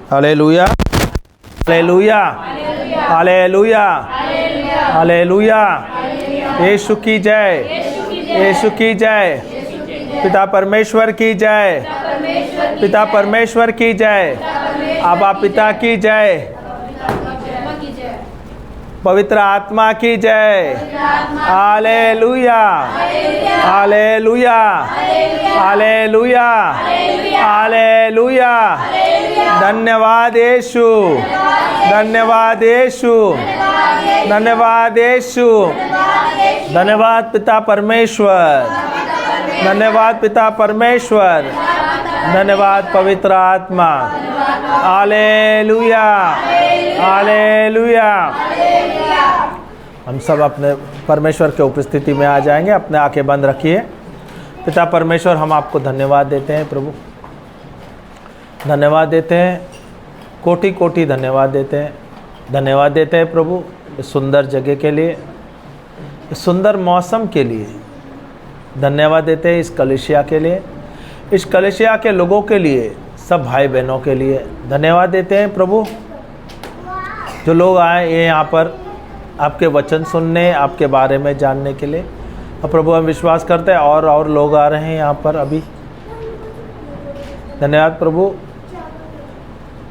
Hallelujah, hallelujah, hallelujah, hallelujah. Yeshu की जय, यीशु की जय, पिता परमेश्वर की जय, पिता परमेश्वर की जय, आबा पिता की जय, पवित्र आत्मा की जय। Hallelujah, hallelujah, hallelujah, hallelujah. धन्यवाद यीशु, धन्यवाद यीशु, धन्यवाद यीशु, धन्यवाद पिता परमेश्वर, धन्यवाद पिता परमेश्वर, धन्यवाद पवित्र आत्मा। Hallelujah, hallelujah. हम सब अपने परमेश्वर के उपस्थिति में आ जाएंगे। अपने आंखें बंद रखिए। पिता परमेश्वर, हम आपको धन्यवाद देते हैं प्रभु, धन्यवाद देते हैं, कोटि कोटि धन्यवाद देते हैं। धन्यवाद देते हैं प्रभु इस सुंदर जगह के लिए, इस सुंदर मौसम के लिए। धन्यवाद देते हैं इस कलीसिया के लिए, इस कलीसिया के लोगों के लिए, सब भाई बहनों के लिए। धन्यवाद देते हैं प्रभु जो लोग आए ये यहाँ पर आपके वचन सुनने, आपके बारे में जानने के लिए। और प्रभु हम विश्वास करते हैं और लोग आ रहे हैं यहाँ पर अभी। धन्यवाद प्रभु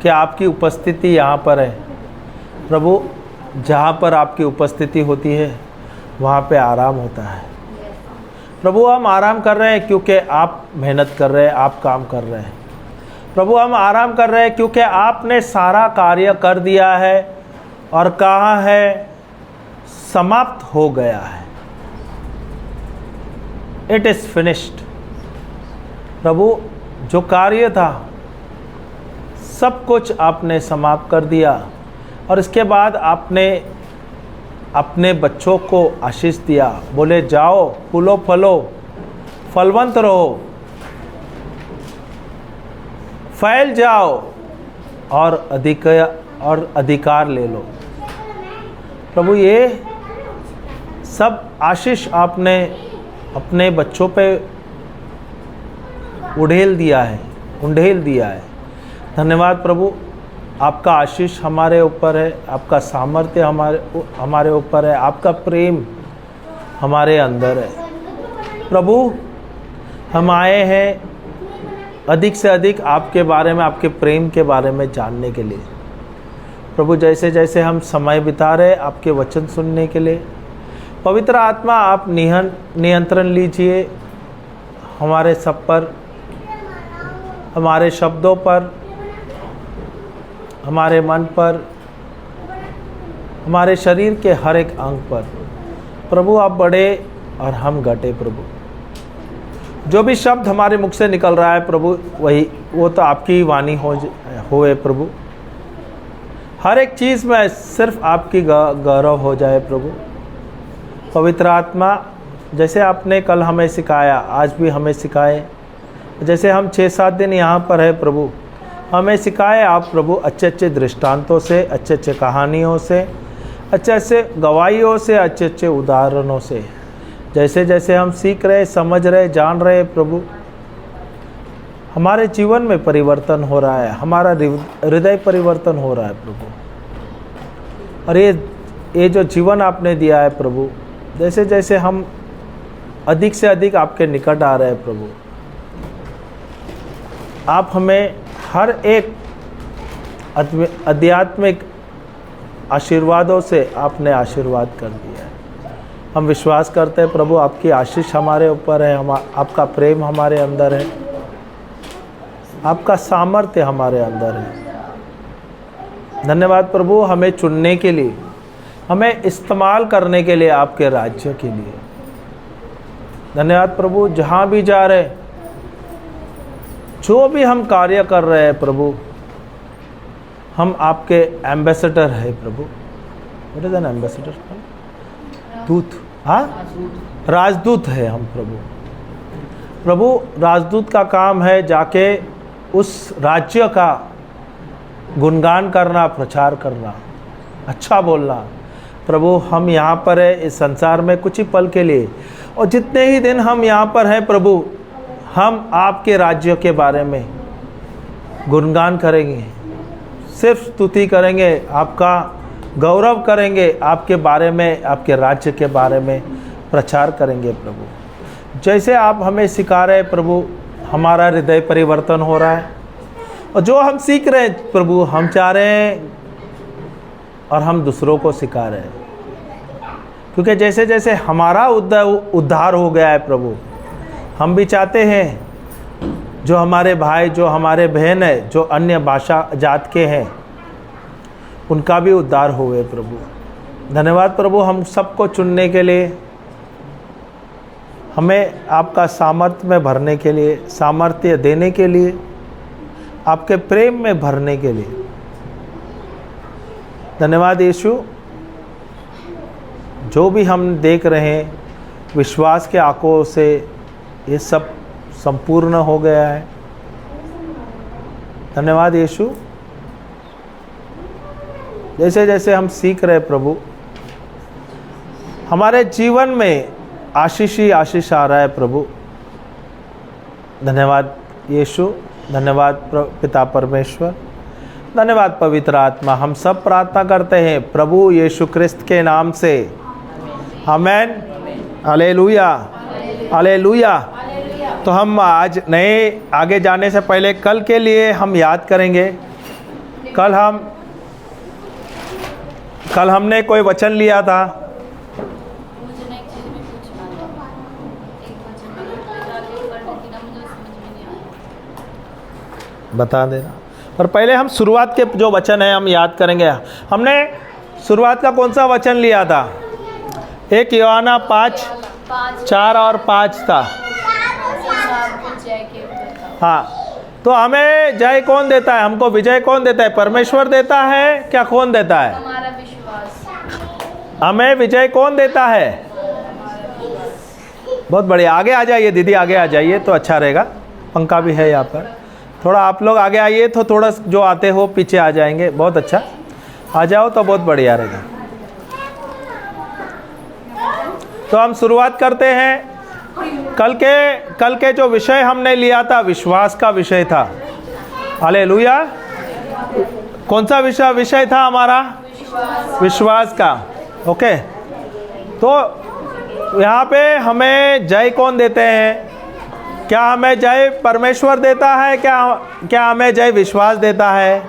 कि आपकी उपस्थिति यहाँ पर है प्रभु। जहाँ पर आपकी उपस्थिति होती है वहाँ पे आराम होता है प्रभु। हम आराम कर रहे हैं क्योंकि आप मेहनत कर रहे हैं, आप काम कर रहे हैं प्रभु। हम आराम कर रहे हैं क्योंकि आपने सारा कार्य कर दिया है और कहा है समाप्त हो गया है। इट इज़ फिनिश्ड प्रभु। जो कार्य था सब कुछ आपने समाप्त कर दिया और इसके बाद आपने अपने बच्चों को आशीष दिया। बोले जाओ, फूलो फलो, फलवंत रहो, फैल जाओ और अधिकार ले लो प्रभु। ये सब आशीष आपने अपने बच्चों पे उंडेल दिया है। धन्यवाद प्रभु। आपका आशीष हमारे ऊपर है, आपका सामर्थ्य हमारे ऊपर है, आपका प्रेम हमारे अंदर है प्रभु। हम आए हैं अधिक से अधिक आपके बारे में, आपके प्रेम के बारे में जानने के लिए प्रभु। जैसे जैसे हम समय बिता रहे आपके वचन सुनने के लिए, पवित्र आत्मा आप नियंत्रण लीजिए हमारे सब पर, हमारे शब्दों पर, हमारे मन पर, हमारे शरीर के हर एक अंग पर प्रभु। आप बड़े और हम घटे प्रभु। जो भी शब्द हमारे मुख से निकल रहा है प्रभु वो तो आपकी वाणी होए प्रभु। हर एक चीज़ में सिर्फ आपकी गौरव हो जाए प्रभु। पवित्र आत्मा जैसे आपने कल हमें सिखाया, आज भी हमें सिखाए। जैसे हम 6-7 दिन यहाँ पर है प्रभु, हमें सिखाए आप प्रभु अच्छे अच्छे दृष्टांतों से, अच्छे अच्छे कहानियों से, अच्छे अच्छे गवाहियों से, अच्छे अच्छे उदाहरणों से। जैसे जैसे हम सीख रहे, समझ रहे, जान रहे प्रभु, हमारे जीवन में परिवर्तन हो रहा है, हमारा हृदय परिवर्तन हो रहा है प्रभु। और ये जो जीवन आपने दिया है प्रभु, जैसे जैसे हम अधिक से अधिक आपके निकट आ रहे हैं प्रभु, आप हमें हर एक आध्यात्मिक आशीर्वादों से आपने आशीर्वाद कर दिया है। हम विश्वास करते हैं प्रभु आपकी आशीष हमारे ऊपर है, आपका प्रेम हमारे अंदर है, आपका सामर्थ्य हमारे अंदर है। धन्यवाद प्रभु हमें चुनने के लिए, हमें इस्तेमाल करने के लिए आपके राज्य के लिए। धन्यवाद प्रभु। जहाँ भी जा रहे, जो भी हम कार्य कर रहे हैं प्रभु, हम आपके एम्बेसडर है प्रभु। What is an ambassador? दूत, हाँ, राजदूत है हम प्रभु। प्रभु राजदूत का काम है जाके उस राज्य का गुणगान करना, प्रचार करना, अच्छा बोलना। प्रभु हम यहाँ पर है इस संसार में कुछ ही पल के लिए, और जितने ही दिन हम यहाँ पर हैं प्रभु, हम आपके राज्य के बारे में गुणगान करेंगे, सिर्फ स्तुति करेंगे, आपका गौरव करेंगे, आपके बारे में, आपके राज्य के बारे में प्रचार करेंगे प्रभु। जैसे आप हमें सिखा रहे हैं प्रभु, हमारा हृदय परिवर्तन हो रहा है, और जो हम सीख रहे हैं प्रभु, हम चाह रहे हैं और हम दूसरों को सिखा रहे हैं, क्योंकि जैसे जैसे हमारा उद्धार हो गया है प्रभु, हम भी चाहते हैं जो हमारे भाई, जो हमारे बहन है, जो अन्य भाषा जात के हैं, उनका भी उद्धार होवे प्रभु। धन्यवाद प्रभु, हम सबको चुनने के लिए, हमें आपका सामर्थ्य में भरने के लिए, सामर्थ्य देने के लिए, आपके प्रेम में भरने के लिए। धन्यवाद यीशु। जो भी हम देख रहे हैं, विश्वास के आंखों से ये सब संपूर्ण हो गया है। धन्यवाद यीशु। जैसे जैसे हम सीख रहे प्रभु, हमारे जीवन में आशीष ही आशीष आ रहा है प्रभु। धन्यवाद यीशु, धन्यवाद पिता परमेश्वर, धन्यवाद पवित्र आत्मा। हम सब प्रार्थना करते हैं प्रभु यीशु क्रिस्त के नाम से, आमेन। Hallelujah, hallelujah. तो हम आज नए आगे जाने से पहले कल के लिए हम याद करेंगे। कल हमने कोई वचन लिया था। बता देना। पर पहले हम शुरुआत के जो वचन है हम याद करेंगे। हमने शुरुआत का कौन सा वचन लिया था? 1 यूहन्ना 5:4 और 5 था। हाँ, तो हमें जय कौन देता है? हमको विजय कौन देता है? परमेश्वर देता है क्या? कौन देता है? हमारा विश्वास। हमें विजय कौन देता है? बहुत बढ़िया। आगे आ जाइए दीदी, आगे आ जाइए तो अच्छा रहेगा। पंखा भी है यहाँ पर। थोड़ा आप लोग आगे आइए तो थोड़ा जो आते हो पीछे आ जाएंगे। बहुत अच्छा, आ जाओ तो बहुत बढ़िया रहेगा। तो हम शुरुआत करते हैं। कल के जो विषय हमने लिया था, विश्वास का विषय था। हालेलुया। कौन सा विषय था हमारा? विश्वास का। ओके, तो यहाँ पे हमें जय कौन देते हैं? क्या हमें जय परमेश्वर देता है? क्या हमें जय विश्वास देता है?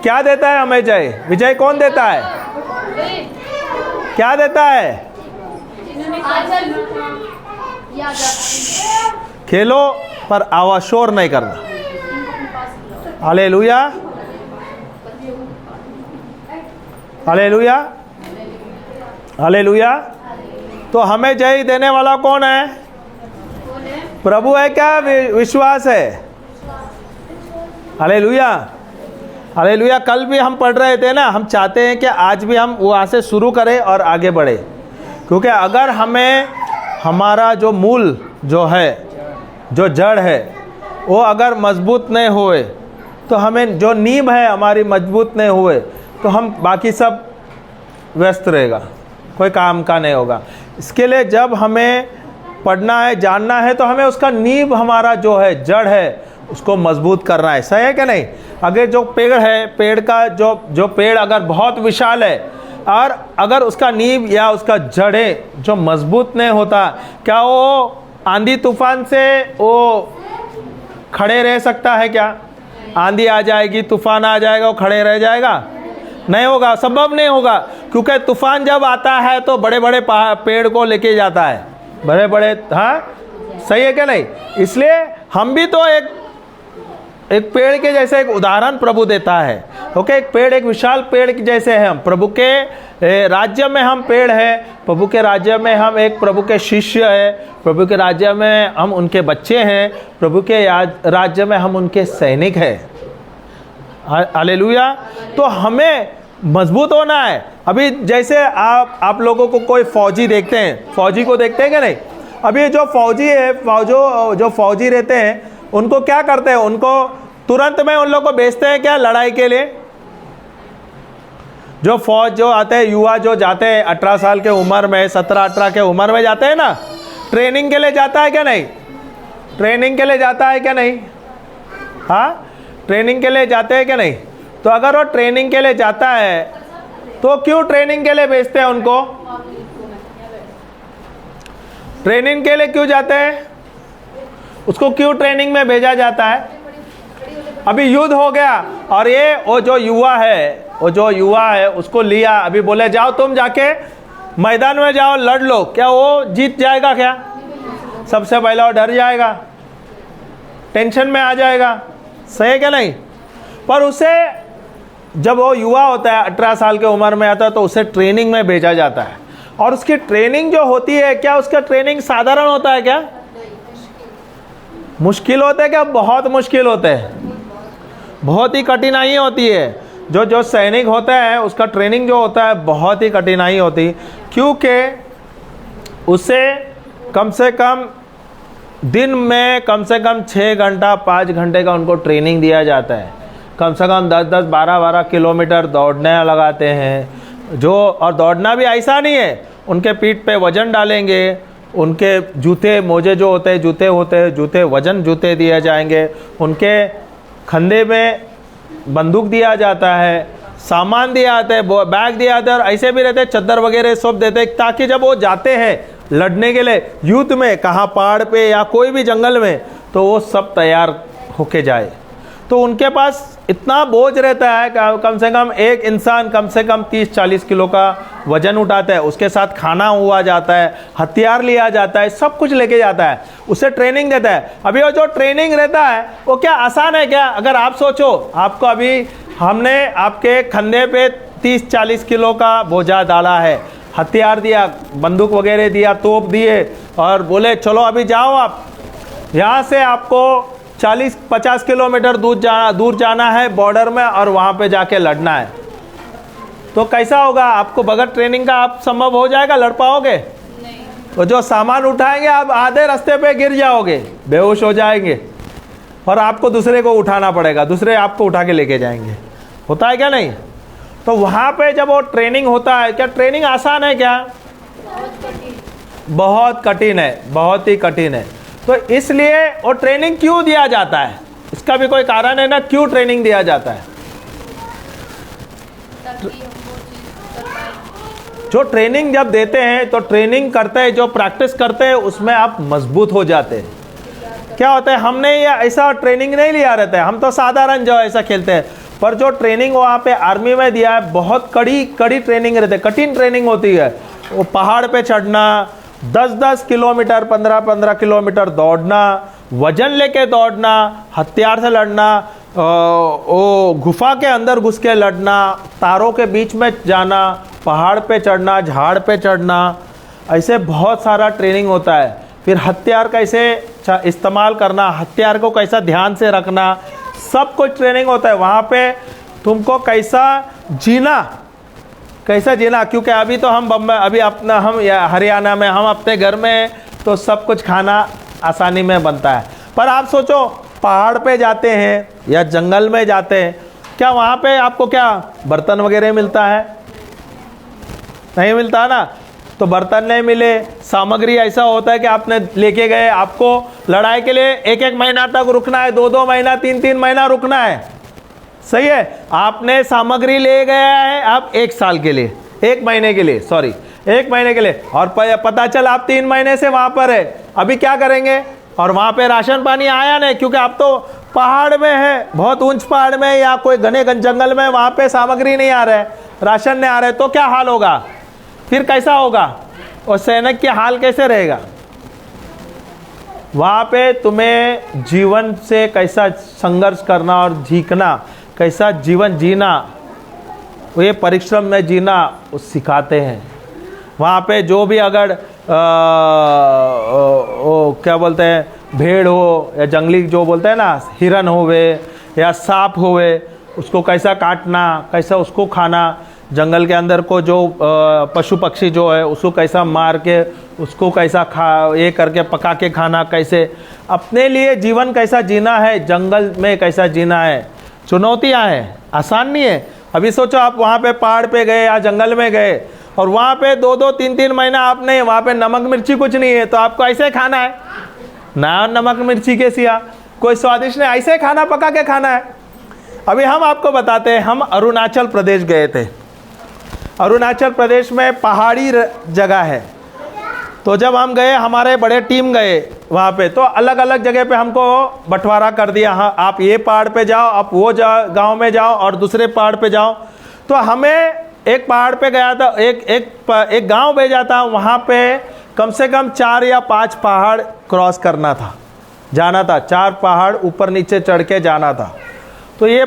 क्या देता है हमें जय? विजय कौन देता है? क्या देता है? खेलो पर आवाज शोर नहीं करना। Hallelujah, hallelujah, hallelujah. तो हमें जय देने वाला कौन है? प्रभु है क्या? विश्वास है। Hallelujah, hallelujah. कल भी हम पढ़ रहे थे ना, हम चाहते हैं कि आज भी हम वहाँ से शुरू करें और आगे बढ़े, क्योंकि अगर हमें हमारा जो मूल जो है, जो जड़ है, वो अगर मजबूत नहीं हुए, तो हमें जो नींव है हमारी मजबूत नहीं हुए, तो हम बाकी सब व्यस्त रहेगा, कोई काम का नहीं होगा। इसके लिए जब हमें पढ़ना है, जानना है, तो हमें उसका नींव, हमारा जो है जड़ है, उसको मजबूत करना है। सही है कि नहीं? अगर जो पेड़ है, पेड़ का जो पेड़ अगर बहुत विशाल है और अगर उसका नींव या उसका जड़ें जो मजबूत नहीं होता, क्या वो आंधी तूफान से वो खड़े रह सकता है? क्या आंधी आ जाएगी, तूफान आ जाएगा, वो खड़े रह जाएगा? नहीं होगा, संभव नहीं होगा। क्योंकि तूफान जब आता है तो बड़े बड़े पेड़ को लेके जाता है, बड़े बड़े। हाँ, सही है क्या नहीं? इसलिए हम भी तो एक पेड़ के जैसे एक उदाहरण प्रभु देता है। ओके, एक पेड़, एक विशाल पेड़ के जैसे हैं हम। प्रभु के राज्य में हम पेड़ है, प्रभु के राज्य में हम एक प्रभु के शिष्य है, प्रभु के राज्य में हम उनके बच्चे हैं, प्रभु के राज्य में हम उनके सैनिक हैं। हालेलुया। तो हमें मजबूत होना है। अभी जैसे आप लोगों को कोई फौजी देखते हैं, फौजी को देखते हैं क्या नहीं? अभी जो फौजी है, जो फौजी रहते हैं, उनको क्या करते हैं? उनको तुरंत में उन लोगों को भेजते हैं क्या लड़ाई के लिए? जो फौज जो आते हैं, युवा जो जाते हैं 18 साल के उम्र में, 17-18 के उम्र में जाते हैं ना, ट्रेनिंग के लिए जाता है क्या नहीं? ट्रेनिंग के लिए जाता है क्या नहीं? हाँ, ट्रेनिंग के लिए जाते हैं क्या नहीं? तो अगर वो ट्रेनिंग के लिए जाता है तो क्यों ट्रेनिंग के लिए भेजते हैं उनको? ट्रेनिंग के लिए क्यों जाते हैं? उसको क्यों ट्रेनिंग में भेजा जाता है? अभी युद्ध हो गया और वो जो युवा है उसको लिया, अभी बोले जाओ तुम जाके मैदान में जाओ लड़ लो, क्या वो जीत जाएगा? क्या सबसे पहले वो डर जाएगा, टेंशन में आ जाएगा, सही है क्या नहीं? पर उसे जब वो युवा होता है 18 साल की उम्र में आता है तो उसे ट्रेनिंग में भेजा जाता है। और उसकी ट्रेनिंग जो होती है, क्या उसका ट्रेनिंग साधारण होता है? क्या मुश्किल होता है? क्या बहुत मुश्किल होते हैं, बहुत ही कठिनाई होती है। जो सैनिक होता है उसका ट्रेनिंग जो होता है बहुत ही कठिनाई होती, क्योंकि उसे कम से कम दिन में कम से कम 6 घंटा 5 घंटे का उनको ट्रेनिंग दिया जाता है। कम से कम 10-10 12-12 किलोमीटर दौड़ने लगाते हैं और दौड़ना भी ऐसा नहीं है, उनके पीठ पे वजन डालेंगे, उनके जूते मोजे जो होते हैं जूते वजन जूते दिए जाएंगे, उनके कंधे में बंदूक दिया जाता है, सामान दिया जाता है, बैग दिया जाता है, और ऐसे भी रहते हैं चद्दर वगैरह सब देते हैं ताकि जब वो जाते हैं लड़ने के लिए युद्ध में, कहाँ पहाड़ पे या कोई भी जंगल में, तो वो सब तैयार होके जाए। तो उनके पास इतना बोझ रहता है कि कम से कम एक इंसान कम से कम 30-40 किलो का वजन उठाता है, उसके साथ खाना हुआ जाता है, हथियार लिया जाता है, सब कुछ लेके जाता है, उसे ट्रेनिंग देता है। अभी वो जो ट्रेनिंग रहता है वो क्या आसान है क्या? अगर आप सोचो, आपको अभी हमने आपके कंधे पे 30-40 किलो का बोझा डाला है, हथियार दिया, बंदूक वगैरह दिया, तोप दिए और बोले चलो अभी जाओ, आप यहाँ से आपको 40-50 किलोमीटर दूर जाना है बॉर्डर में और वहाँ पे जाके लड़ना है, तो कैसा होगा? आपको बगैर ट्रेनिंग का आप संभव हो जाएगा? लड़ पाओगे? नहीं। तो जो सामान उठाएंगे आप आधे रास्ते पे गिर जाओगे, बेहोश हो जाएंगे और आपको दूसरे को उठाना पड़ेगा, दूसरे आपको उठा के लेके जाएंगे। होता है क्या नहीं? तो वहाँ पे जब वो ट्रेनिंग होता है, क्या ट्रेनिंग आसान है क्या? बहुत कठिन है, बहुत ही कठिन है। तो इसलिए वो ट्रेनिंग क्यों दिया जाता है? इसका भी कोई कारण है ना, क्यों ट्रेनिंग दिया जाता है? जो ट्रेनिंग जब देते हैं तो ट्रेनिंग करते हैं, जो प्रैक्टिस करते हैं उसमें आप मजबूत हो जाते हैं। क्या होता है, हमने ये ऐसा ट्रेनिंग नहीं लिया रहता है, हम तो साधारण जो ऐसा खेलते हैं, पर जो ट्रेनिंग वहाँ पे आर्मी में दिया है बहुत कड़ी ट्रेनिंग रहती है, कठिन ट्रेनिंग होती है। वो पहाड़ पे चढ़ना, 10-10 किलोमीटर 15-15 किलोमीटर दौड़ना, वजन लेके दौड़ना, हथियार से लड़ना, वो गुफा के अंदर घुस के लड़ना, तारों के बीच में जाना, पहाड़ पे चढ़ना, झाड़ पे चढ़ना, ऐसे बहुत सारा ट्रेनिंग होता है। फिर हथियार कैसे इस्तेमाल करना, हथियार को कैसा ध्यान से रखना, सब कुछ ट्रेनिंग होता है। वहाँ पे तुमको कैसा जीना, क्योंकि अभी तो हम बम्बई, अभी अपना हम हरियाणा में, हम अपने घर में तो सब कुछ खाना आसानी में बनता है। पर आप सोचो पहाड़ पे जाते हैं या जंगल में जाते हैं, क्या वहाँ पे आपको क्या बर्तन वगैरह मिलता है? नहीं मिलता ना। तो बर्तन नहीं मिले, सामग्री ऐसा होता है कि आपने लेके गए, आपको लड़ाई के लिए 1-1 महीना तक रुकना है, 2-2 महीना 3-3 महीना रुकना है, सही है। आपने सामग्री ले गया है आप 1 साल के लिए, 1 महीने के लिए, 1 महीने के लिए, और पता चला आप 3 महीने से वहाँ पर है, अभी क्या करेंगे? और वहाँ पे राशन पानी आया नहीं, क्योंकि आप तो पहाड़ में है, बहुत ऊंच पहाड़ में या कोई घने जंगल में, वहाँ पे सामग्री नहीं आ रहा है, राशन नहीं आ रहा है, तो क्या हाल होगा? फिर कैसा होगा? और सैनिक के हाल कैसे रहेगा? वहाँ पे तुम्हें जीवन से कैसा संघर्ष करना और जीतना, कैसा जीवन जीना, वो ये परिश्रम में जीना वो सिखाते हैं। वहाँ पे जो भी अगर क्या बोलते हैं, भेड़ हो या जंगली जो बोलते हैं ना, हिरन होवे या सांप होवे, उसको कैसा काटना, कैसा उसको खाना, जंगल के अंदर को जो पशु पक्षी जो है उसको कैसा मार के उसको कैसा ये करके पका के खाना, कैसे अपने लिए जीवन कैसा जीना है, जंगल में कैसा जीना है। चुनौतियाँ हैं, आसान नहीं है। अभी सोचो आप वहाँ पे पहाड़ पे गए या जंगल में गए और वहाँ पे 2-2 3-3 महीना आपने, वहाँ पे नमक मिर्ची कुछ नहीं है, तो आपको ऐसे खाना है ना, नमक मिर्ची के सिया कोई स्वादिष्ट नहीं, ऐसे खाना पका के खाना है। अभी हम आपको बताते हैं, हम अरुणाचल प्रदेश गए थे। अरुणाचल प्रदेश में पहाड़ी जगह है। तो जब हम गए, हमारे बड़े टीम गए वहाँ पे, तो अलग अलग जगह पे हमको बंटवारा कर दिया। हाँ, आप ये पहाड़ पे जाओ, आप वो गांव में जाओ और दूसरे पहाड़ पे जाओ। तो हमें एक पहाड़ पे गया था, एक गांव भेजा था। वहाँ पे कम से कम 4 या 5 पहाड़ क्रॉस करना था, जाना था। 4 पहाड़ ऊपर नीचे चढ़ के जाना था। तो ये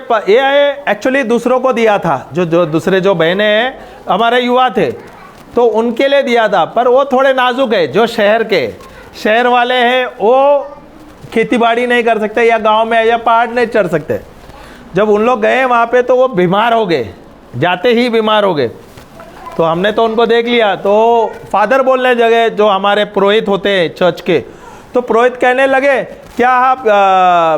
एक्चुअली दूसरों को दिया था, जो दूसरे जो बहनें हैं, हमारे युवा थे, तो उनके लिए दिया था। पर वो थोड़े नाजुक है, जो शहर वाले हैं, वो खेतीबाड़ी नहीं कर सकते, या गांव में या पहाड़ नहीं चढ़ सकते। जब उन लोग गए वहाँ पे तो वो बीमार हो गए, जाते ही बीमार हो गए। तो हमने तो उनको देख लिया। तो फादर बोलने लगे, जो हमारे पुरोहित होते हैं चर्च के, तो पुरोहित कहने लगे, क्या आप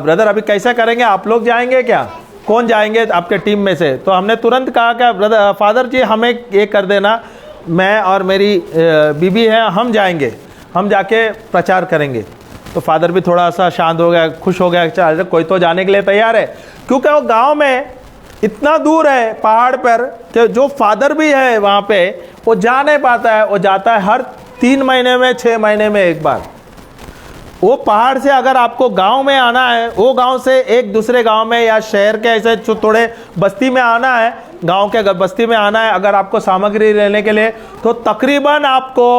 ब्रदर अभी कैसा करेंगे, आप लोग जाएंगे क्या, कौन जाएंगे आपके टीम में से? तो हमने तुरंत कहा कि ब्रदर फादर जी हमें ये कर देना, मैं और मेरी बीबी है, हम जाएंगे, हम जाके प्रचार करेंगे। तो फादर भी थोड़ा सा शांत हो गया, खुश हो गया, चल कोई तो जाने के लिए तैयार है। क्योंकि वो गांव में इतना दूर है पहाड़ पर कि जो फादर भी है वहाँ पे, वो जा नहीं पाता है। वो जाता है हर 3 महीने में, 6 महीने में एक बार। वो पहाड़ से अगर आपको गांव में आना है, वो गांव से एक दूसरे गांव में या शहर के ऐसे थोड़े बस्ती में आना है, गांव के बस्ती में आना है, अगर आपको सामग्री लेने के लिए, तो तकरीबन आपको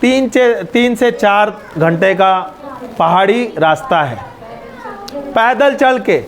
3 से 4 घंटे का पहाड़ी रास्ता है, पैदल चल के।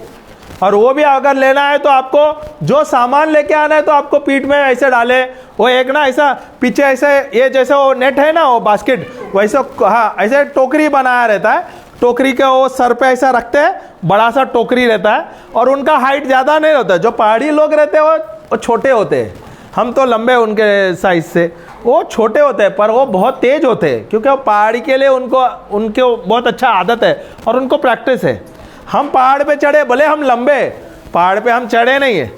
और वो भी अगर लेना है तो आपको जो सामान लेके आना है, तो आपको पीठ में ऐसे डाले, वो एक ना ऐसा पीछे ऐसे, ये जैसे वो नेट है ना, वो बास्केट, वैसे हाँ ऐसे टोकरी बनाया रहता है। टोकरी के वो सर पे ऐसा रखते हैं, बड़ा सा टोकरी रहता है। और उनका हाइट ज़्यादा नहीं होता है। जो पहाड़ी लोग रहते हैं वो छोटे होते हैं, हम तो लंबे उनके साइज से, वो छोटे होते हैं, पर वो बहुत तेज होते हैं, क्योंकि वो पहाड़ी के लिए उनको बहुत अच्छा आदत है और उनको प्रैक्टिस है। हम पहाड़ पे चढ़े, भले हम लंबे, पहाड़ पे हम चढ़े नहीं है,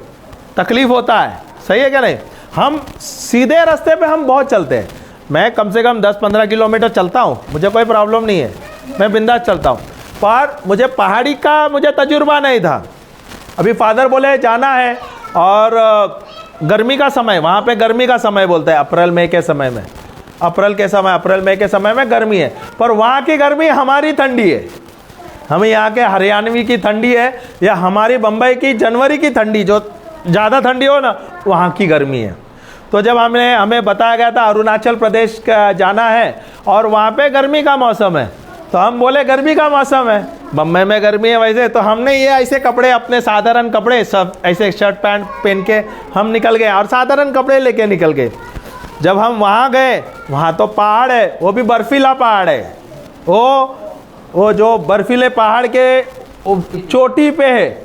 तकलीफ होता है, सही है क्या नहीं? हम सीधे रास्ते पे हम बहुत चलते हैं। मैं कम से कम 10-15 किलोमीटर चलता हूँ, मुझे कोई प्रॉब्लम नहीं है, मैं बिंदास चलता हूँ। पर मुझे पहाड़ी का मुझे तजुर्बा नहीं था। अभी फादर बोले जाना है, और गर्मी का समय, वहाँ पे गर्मी का समय बोलते हैं, अप्रैल मई के समय में, अप्रैल मई के समय में गर्मी है। पर वहाँ की गर्मी हमारी ठंडी है, हमें यहाँ के हरियाणवी की ठंडी है, या हमारी बम्बई की जनवरी की ठंडी, जो ज़्यादा ठंडी हो ना, वहाँ की गर्मी है। तो जब हमें बताया गया था अरुणाचल प्रदेश का जाना है और वहाँ पे गर्मी का मौसम है, तो हम बोले गर्मी का मौसम है, बम्बई में गर्मी है वैसे। तो हमने ये ऐसे कपड़े, अपने साधारण कपड़े, सब ऐसे शर्ट पैंट पहन के हम निकल गए, और साधारण कपड़े लेके निकल गए। जब हम वहाँ गए, वहाँ तो पहाड़ है, वो भी बर्फीला पहाड़ है। वो जो बर्फीले पहाड़ के चोटी पे है,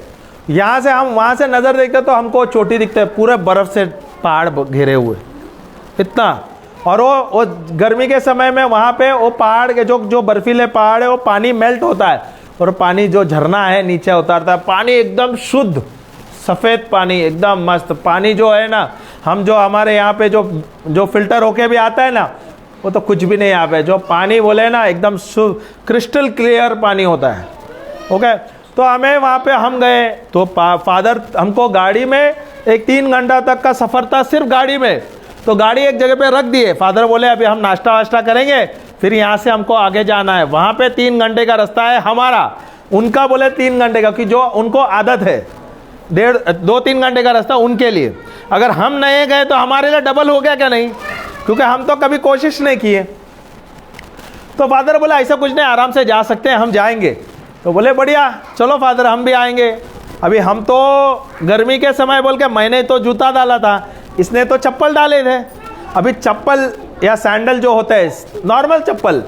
यहाँ से हम वहाँ से नज़र देखते तो हमको चोटी दिखते है, पूरे बर्फ़ से पहाड़ घेरे हुए इतना। और वो गर्मी के समय में वहाँ पे वो पहाड़ के जो बर्फीले पहाड़ है, वो पानी मेल्ट होता है, और पानी जो झरना है नीचे उतारता है, पानी एकदम शुद्ध सफ़ेद पानी, एकदम मस्त पानी जो है ना। हम जो हमारे यहाँ पे जो फिल्टर होके भी आता है ना, वो तो कुछ भी नहीं यहाँ पे। जो पानी बोले ना, एकदम शुद्ध क्रिस्टल क्लियर पानी होता है। ओके, तो हमें वहाँ पे हम गए, तो फादर हमको गाड़ी में, एक 3 घंटा तक का सफ़र था सिर्फ गाड़ी में। तो गाड़ी एक जगह पे रख दिए, फादर बोले अभी हम नाश्ता वाश्ता करेंगे, फिर यहाँ से हमको आगे जाना है। वहाँ पे 3 घंटे का रास्ता है हमारा, उनका बोले 3 घंटे का, कि जो उनको आदत है 2-3 घंटे का रास्ता उनके लिए। अगर हम नहीं गए तो हमारे लिए डबल हो गया क्या नहीं, क्योंकि हम तो कभी कोशिश नहीं किए। तो फादर बोला ऐसा कुछ नहीं, आराम से जा सकते हैं, हम जाएंगे। तो बोले बढ़िया, चलो फादर हम भी आएंगे। अभी हम तो गर्मी के समय बोल के, मैंने तो जूता डाला था, इसने तो चप्पल डाले थे। अभी चप्पल या सैंडल जो होते हैं, नॉर्मल चप्पल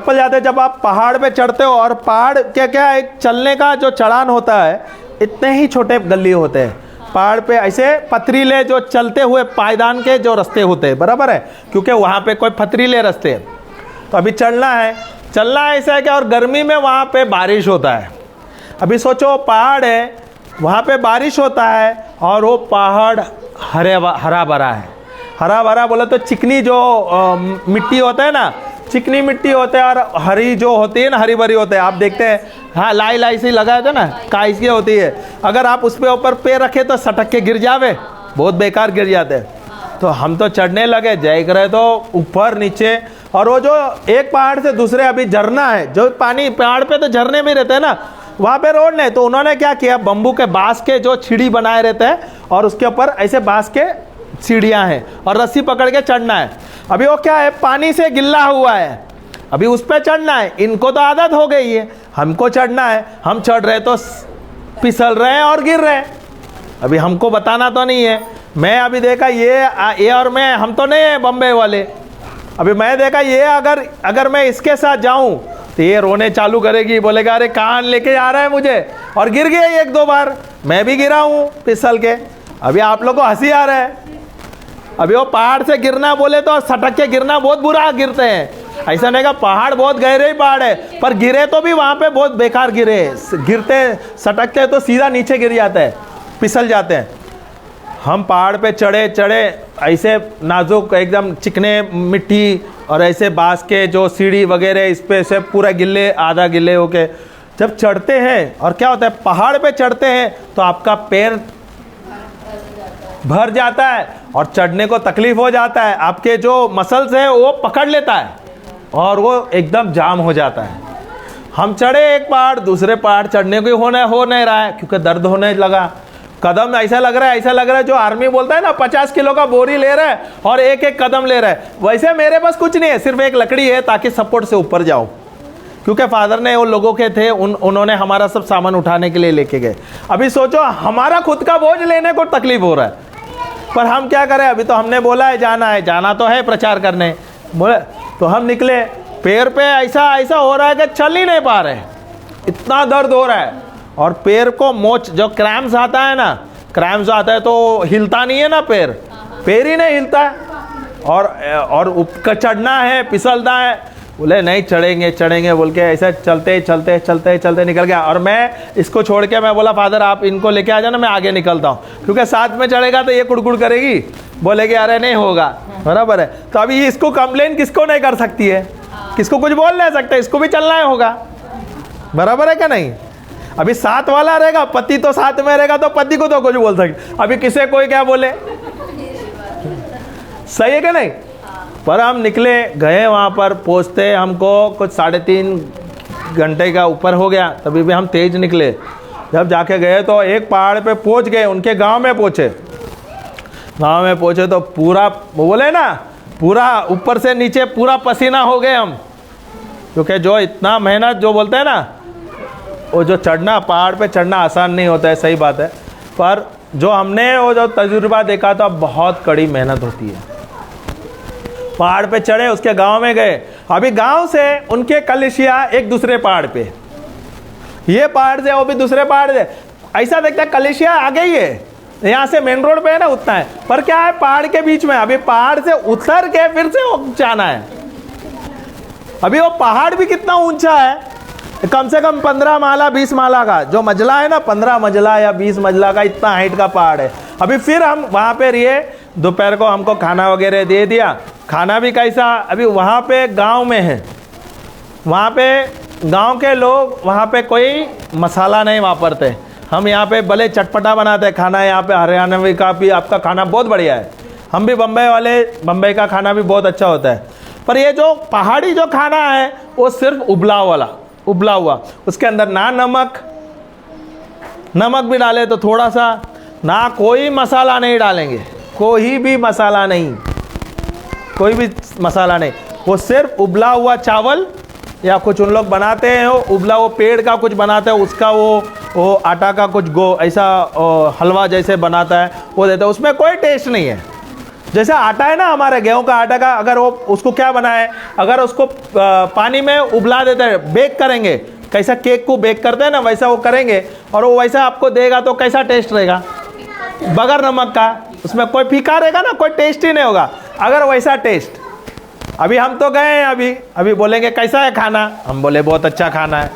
जाते, जब आप पहाड़ पे चढ़ते हो, और पहाड़ क्या एक चलने का जो चढ़ान होता है, इतने ही छोटे गली होते हैं पहाड़ पे, ऐसे पथरीले जो चलते हुए पायदान के जो रास्ते होते हैं, बराबर है, क्योंकि वहाँ पे कोई पथरीले रास्ते हैं। तो अभी चलना ऐसा है कि, और गर्मी में वहाँ पे बारिश होता है। अभी सोचो पहाड़ है, वहाँ पे बारिश होता है, और वो पहाड़ हरा भरा है। हरा भरा बोला तो चिकनी जो मिट्टी होता है ना, चिकनी मिट्टी होता है, और हरी जो होती है ना, हरी भरी होते हैं। आप देखते हैं हाँ लाई लाई से लगाया था ना, काई की होती है, अगर आप उस पे ऊपर पैर रखे तो सटक के गिर जावे, बहुत बेकार गिर जाते हैं। तो हम तो चढ़ने लगे, देख रहे तो ऊपर नीचे, और वो जो एक पहाड़ से दूसरे अभी झरना है, जो पानी पहाड़ पे तो झरने में रहते हैं ना, वहाँ पे रोड नहीं, तो उन्होंने क्या किया, बम्बू के बांस के जो सीढ़ी बनाए रहते हैं और उसके ऊपर ऐसे बांस के सीढ़ियाँ हैं और रस्सी पकड़ के चढ़ना है। अभी वो क्या है, पानी से गिल्ला हुआ है, अभी उस पर चढ़ना है। इनको तो आदत हो गई है, हमको चढ़ना है, हम चढ़ रहे तो फिसल रहे हैं और गिर रहे हैं। अभी हमको बताना तो नहीं है, मैं अभी देखा ये और मैं, हम तो नहीं है बम्बे वाले, अभी मैं देखा ये अगर मैं इसके साथ जाऊं तो ये रोने चालू करेगी, बोलेगा अरे कहाँ लेके जा रहा है मुझे, और गिर गया एक दो बार, मैं भी गिरा हूँ फिसल के। अभी आप लोग को हंसी आ रहा है, अभी वो पहाड़ से गिरना बोले तो सटक के गिरना बहुत बुरा गिरते हैं, ऐसा नहीं का पहाड़ बहुत गहरे ही पहाड़ है, पर गिरे तो भी वहाँ पे बहुत बेकार गिरे, गिरते सटकते तो सीधा नीचे गिर जाते हैं, फिसल जाते हैं। हम पहाड़ पे चढ़े ऐसे नाजुक एकदम चिकने मिट्टी और ऐसे बांस के जो सीढ़ी वगैरह, इस पे से पूरा गिल्ले आधा गिल्ले होके जब चढ़ते हैं, और क्या होता है पहाड़ पे चढ़ते हैं तो आपका पैर भर जाता है और चढ़ने को तकलीफ हो जाता है, आपके जो मसल्स है वो पकड़ लेता है और वो एकदम जाम हो जाता है। हम चढ़े एक पहाड़, दूसरे पहाड़ चढ़ने को हो नहीं रहा है क्योंकि दर्द होने लगा, कदम ऐसा लग रहा है जो आर्मी बोलता है ना 50 किलो का बोरी ले रहा है और एक एक कदम ले रहा है, वैसे मेरे पास कुछ नहीं है, सिर्फ एक लकड़ी है ताकि सपोर्ट से ऊपर जाऊं, क्योंकि फादर ने वो लोगों के थे, उन्होंने हमारा सब सामान उठाने के लिए लेके गए। अभी सोचो हमारा खुद का बोझ लेने को तकलीफ हो रहा है, पर हम क्या करें, अभी तो हमने बोला है जाना तो है प्रचार करने, बोले तो हम निकले। पैर पे ऐसा हो रहा है कि चल ही नहीं पा रहे, इतना दर्द हो रहा है, और पैर को मोच जो क्रैम्स आता है ना, क्रैम्स आता है तो हिलता नहीं है ना, पैर ही नहीं हिलता है, और चढ़ना है, फिसलता है, बोले नहीं चढ़ेंगे बोल के ऐसे चलते निकल गया। और मैं इसको छोड़ के मैं बोला फादर आप इनको लेके आ जाना, मैं आगे निकलता हूँ, क्योंकि साथ में चढ़ेगा तो ये कुड़कुड़ करेगी, बोलेगी अरे नहीं होगा, बराबर है। तो अभी इसको कंप्लेन किसको नहीं कर सकती है, किसको कुछ बोल नहीं सकते, इसको भी चलना ही होगा, बराबर है क्या नहीं। अभी साथ वाला रहेगा, पति तो साथ में रहेगा तो पति को तो कुछ बोल सकते, अभी किसे कोई क्या बोले, सही है क्या नहीं। पर हम निकले गए, वहाँ पर पहुँचते हमको कुछ 3.5 घंटे का ऊपर हो गया, तभी भी हम तेज निकले। जब जाके गए तो एक पहाड़ पे पहुँच गए, उनके गांव में पहुँचे तो पूरा बोले ना, पूरा ऊपर से नीचे पूरा पसीना हो गए हम, क्योंकि जो इतना मेहनत जो बोलते हैं ना, वो जो चढ़ना पहाड़ पे चढ़ना आसान नहीं होता है, सही बात है, पर जो हमने वो जो तजुर्बा देखा था बहुत कड़ी मेहनत होती है। पहाड़ पे चढ़े, उसके गांव में गए, अभी गांव से उनके कलिसिया एक दूसरे पहाड़ पे, ये पहाड़ से वो भी दूसरे पहाड़ से, ऐसा देखता है कलिसिया आगे ही है, यहाँ से मेन रोड पे है ना उतना है, पर क्या है पहाड़ के बीच में, अभी पहाड़ से उतर के फिर से जाना है। अभी वो पहाड़ भी कितना ऊंचा है, कम से कम 15 माला 20 माला का जो मंजिला है ना, 15 मंजिला या 20 मंजिला का इतना हाइट का पहाड़ है। अभी फिर हम वहाँ पे रहिए, दोपहर को हमको खाना वगैरह दे दिया, खाना भी कैसा, अभी वहाँ पे गांव में है, वहाँ पे गांव के लोग वहाँ पे कोई मसाला नहीं वापरते, हम यहाँ पे भले चटपटा बनाते हैं खाना, यहाँ पे हरियाणवी का भी आपका खाना बहुत बढ़िया है, हम भी बम्बई का खाना भी बहुत अच्छा होता है, पर ये जो पहाड़ी जो खाना है वो सिर्फ उबला हुआ, उसके अंदर ना नमक भी डाले तो थोड़ा सा, ना कोई मसाला नहीं डालेंगे, कोई भी मसाला नहीं, वो सिर्फ उबला हुआ चावल या कुछ उन लोग बनाते हैं, उबला वो पेड़ का कुछ बनाते हैं, उसका वो आटा का कुछ ऐसा हलवा जैसे बनाता है वो देता है, उसमें कोई टेस्ट नहीं है। जैसे आटा है ना हमारे गेहूं का आटा का, अगर वो उसको क्या बनाए, अगर उसको पानी में उबला देते हैं, बेक करेंगे, कैसा केक को बेक करते हैं ना वैसा वो करेंगे, और वो वैसा आपको देगा तो कैसा टेस्ट रहेगा, बगैर नमक का, उसमें कोई फीका रहेगा ना, कोई टेस्ट ही नहीं होगा अगर वैसा टेस्ट। अभी हम तो गए हैं, अभी बोलेंगे कैसा है खाना, हम बोले बहुत अच्छा खाना है।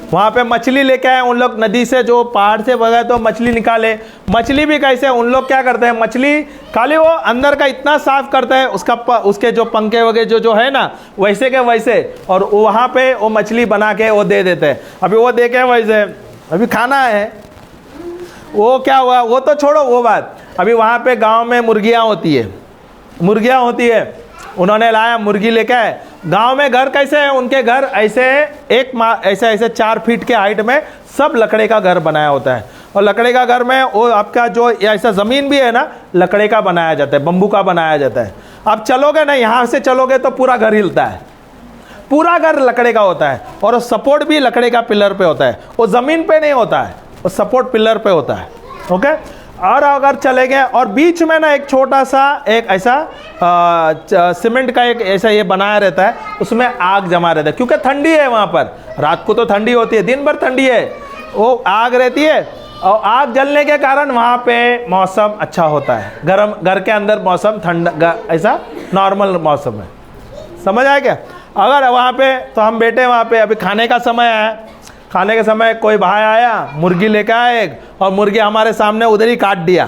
वहाँ पे मछली लेके आए उन लोग, नदी से जो पहाड़ से बगैर तो मछली निकाले। मछली भी कैसे उन लोग क्या करते हैं, मछली खाली वो अंदर का इतना साफ करते हैं, उसके जो पंखे वगैरह जो है ना वैसे के वैसे, और वहाँ पे वो मछली बना के वो दे देते हैं। अभी वो देखे वैसे, अभी खाना है, वो क्या हुआ वो तो छोड़ो वो बात। अभी वहाँ पे गाँव में मुर्गियाँ होती है, उन्होंने लाया मुर्गी लेके आए। गांव में घर कैसे है, उनके घर ऐसे ऐसे 4 फीट के हाइट में सब लकड़े का घर बनाया होता है। और लकड़े का घर में वो आपका जो ऐसा ज़मीन भी है ना, लकड़े का बनाया जाता है, बम्बू का बनाया जाता है। आप चलोगे ना, यहाँ से चलोगे तो पूरा घर हिलता है, पूरा घर लकड़े का होता है। और सपोर्ट भी लकड़े का पिलर पे होता है, वो ज़मीन पे नहीं होता है, वो सपोर्ट पिलर पे होता है। ओके। और अगर चले गए और बीच में ना एक छोटा सा एक ऐसा सीमेंट का एक ऐसा ये बनाया रहता है, उसमें आग जमा रहता है, क्योंकि ठंडी है वहाँ पर, रात को तो ठंडी होती है, दिन भर ठंडी है, वो आग रहती है। और आग जलने के कारण वहाँ पे मौसम अच्छा होता है, गर्म, घर के अंदर मौसम ठंडा, ऐसा नॉर्मल मौसम है। समझ आया क्या? अगर वहाँ पे तो हम बैठे वहाँ पे, अभी खाने का समय है, खाने के समय कोई भाई आया, मुर्गी लेकर आया एक, और मुर्गी हमारे सामने उधर ही काट दिया